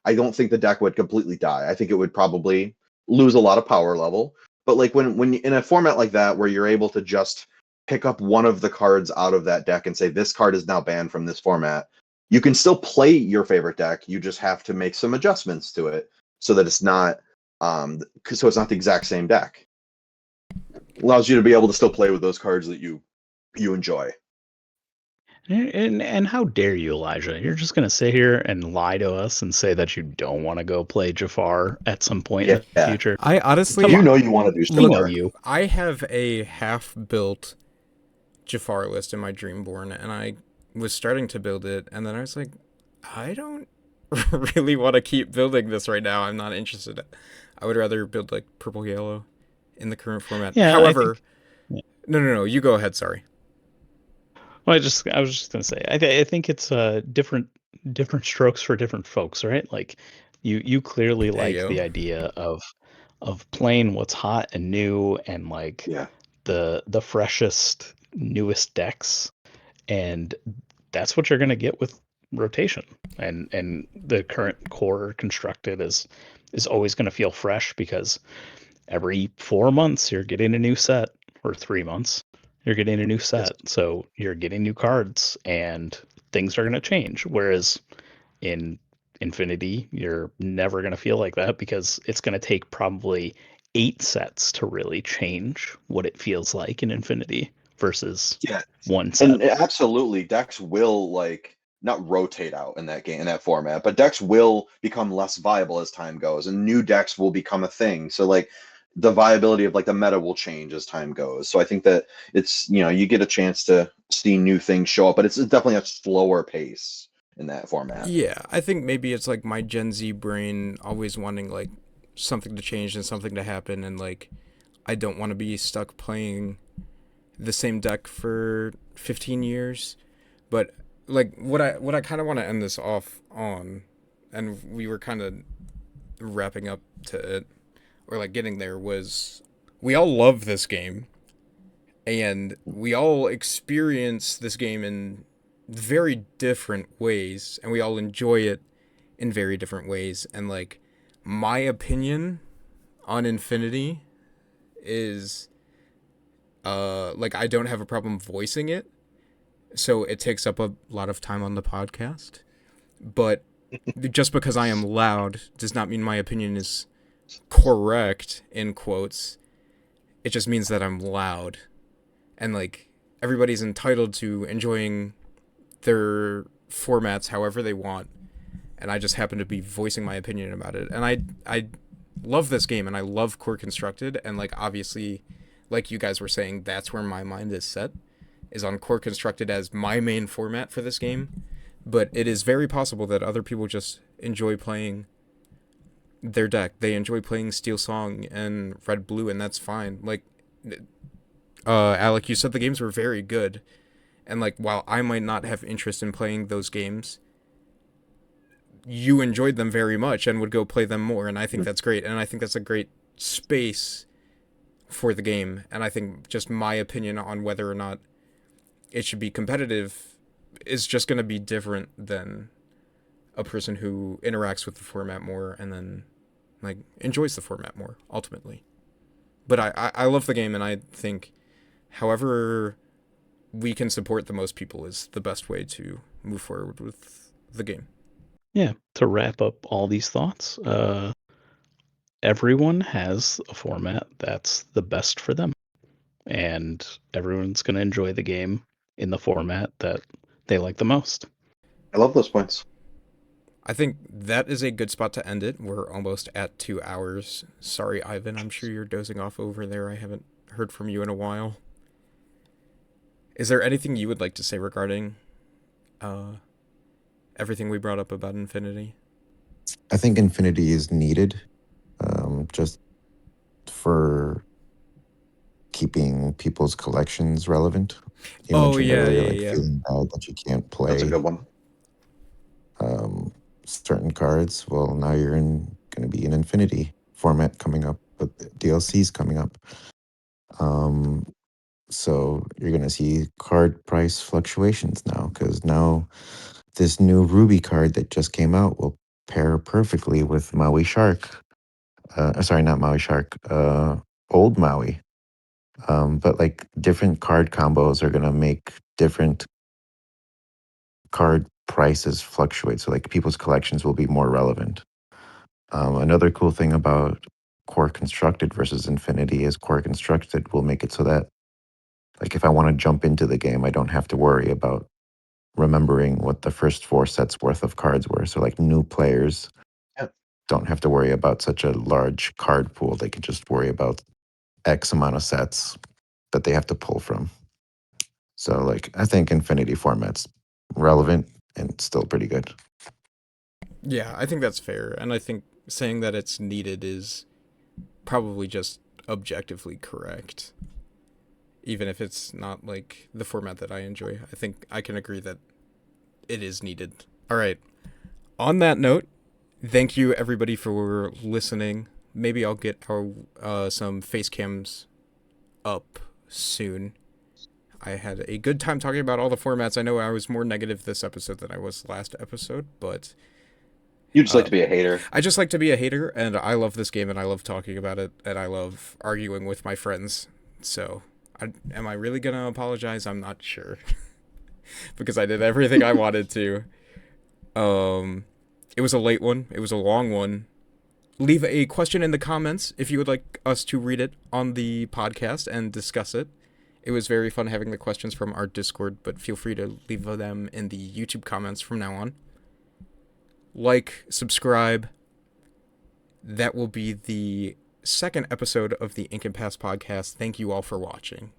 I don't think the deck would completely die. I think it would probably lose a lot of power level. But like when in a format like that where you're able to just pick up one of the cards out of that deck and say this card is now banned from this format, you can still play your favorite deck. You just have to make some adjustments to it so that it's not so it's not the exact same deck. Allows you to be able to still play with those cards that you enjoy. And how dare you, Elijah? You're just gonna sit here and lie to us and say that you don't want to go play Jafar at some point in the future. I honestly, You know you want to do stuff. We know you. I have a half-built Jafar list in my Dreamborn, and I was starting to build it, and then I was like, I don't really want to keep building this right now. I'm not interested. I would rather build like purple yellow in the current format. Yeah, However, yeah. no, you go ahead. Sorry. Well, I was just gonna say, I think it's different strokes for different folks, right? Like you clearly like Ayo. the idea of playing what's hot and new and like Yeah. the freshest, newest decks, and that's what you're gonna get with rotation. And the current core constructed is always gonna feel fresh because every 4 months you're getting a new set, or 3 months you're getting a new set. So you're getting new cards and things are going to change. Whereas in Infinity, you're never going to feel like that because it's going to take probably 8 sets to really change what it feels like in Infinity versus one set. And absolutely, decks will like not rotate out in that game, in that format, but decks will become less viable as time goes, and new decks will become a thing. So like the viability of like the meta will change as time goes. So I think that it's, you get a chance to see new things show up, but it's definitely a slower pace in that format. Yeah, I think maybe it's like my Gen Z brain always wanting like something to change and something to happen, and like I don't want to be stuck playing the same deck for 15 years. But like what I kind of want to end this off on, and we were kind of wrapping up to it, or like getting there, was we all love this game and we all experience this game in very different ways, and we all enjoy it in very different ways. And like my opinion on Infinity is like I don't have a problem voicing it, so it takes up a lot of time on the podcast, but just because I am loud does not mean my opinion is correct, in quotes. It just means that I'm loud, and like everybody's entitled to enjoying their formats however they want, and I just happen to be voicing my opinion about it. And I love this game, and I love Core Constructed, and like obviously, like you guys were saying, that's where my mind is set, is on Core Constructed as my main format for this game. But it is very possible that other people just enjoy playing their deck. They enjoy playing Steel Song and Red Blue, and that's fine. Like Alec, you said the games were very good, and like while I might not have interest in playing those games, you enjoyed them very much and would go play them more, and I think that's great. And I think that's a great space for the game. And I think just my opinion on whether or not it should be competitive is just going to be different than a person who interacts with the format more and then like enjoys the format more ultimately. But I love the game, and I think however we can support the most people is the best way to move forward with the game. Yeah, to wrap up all these thoughts, everyone has a format that's the best for them, and everyone's going to enjoy the game in the format that they like the most. I love those points. I think that is a good spot to end it. We're almost at 2 hours. Sorry, Ivan, I'm sure you're dozing off over there. I haven't heard from you in a while. Is there anything you would like to say regarding everything we brought up about Infinity? I think Infinity is needed, just for keeping people's collections relevant. You Oh, mentioned yeah, earlier, yeah, like yeah. feeling bad that you can't That's a play good one. certain cards. Well, now you're going to be in Infinity format coming up, but DLC's coming up. So you're going to see card price fluctuations now, because now this new Ruby card that just came out will pair perfectly with Maui Shark. Sorry, not Maui Shark. Old Maui. But like different card combos are gonna make different card prices fluctuate. So like people's collections will be more relevant. Another cool thing about Core Constructed versus Infinity is Core Constructed will make it so that like if I want to jump into the game, I don't have to worry about remembering what the first 4 sets worth of cards were. So like new players Yeah. don't have to worry about such a large card pool. They can just worry about X amount of sets that they have to pull from. So like I think Infinity format's relevant and still pretty good. Yeah, I think that's fair. And I think saying that it's needed is probably just objectively correct. Even if it's not like the format that I enjoy, I think I can agree that it is needed. All right. On that note, thank you everybody for listening. Maybe I'll get our some face cams up soon. I had a good time talking about all the formats. I know I was more negative this episode than I was last episode, but You just like to be a hater. I just like to be a hater, and I love this game, and I love talking about it, and I love arguing with my friends. So, am I really gonna apologize? I'm not sure, because I did everything I wanted to. It was a late one. It was a long one. Leave a question in the comments if you would like us to read it on the podcast and discuss it. It was very fun having the questions from our Discord, but feel free to leave them in the YouTube comments from now on. Like, subscribe. That will be the second episode of the Ink and Pass podcast. Thank you all for watching.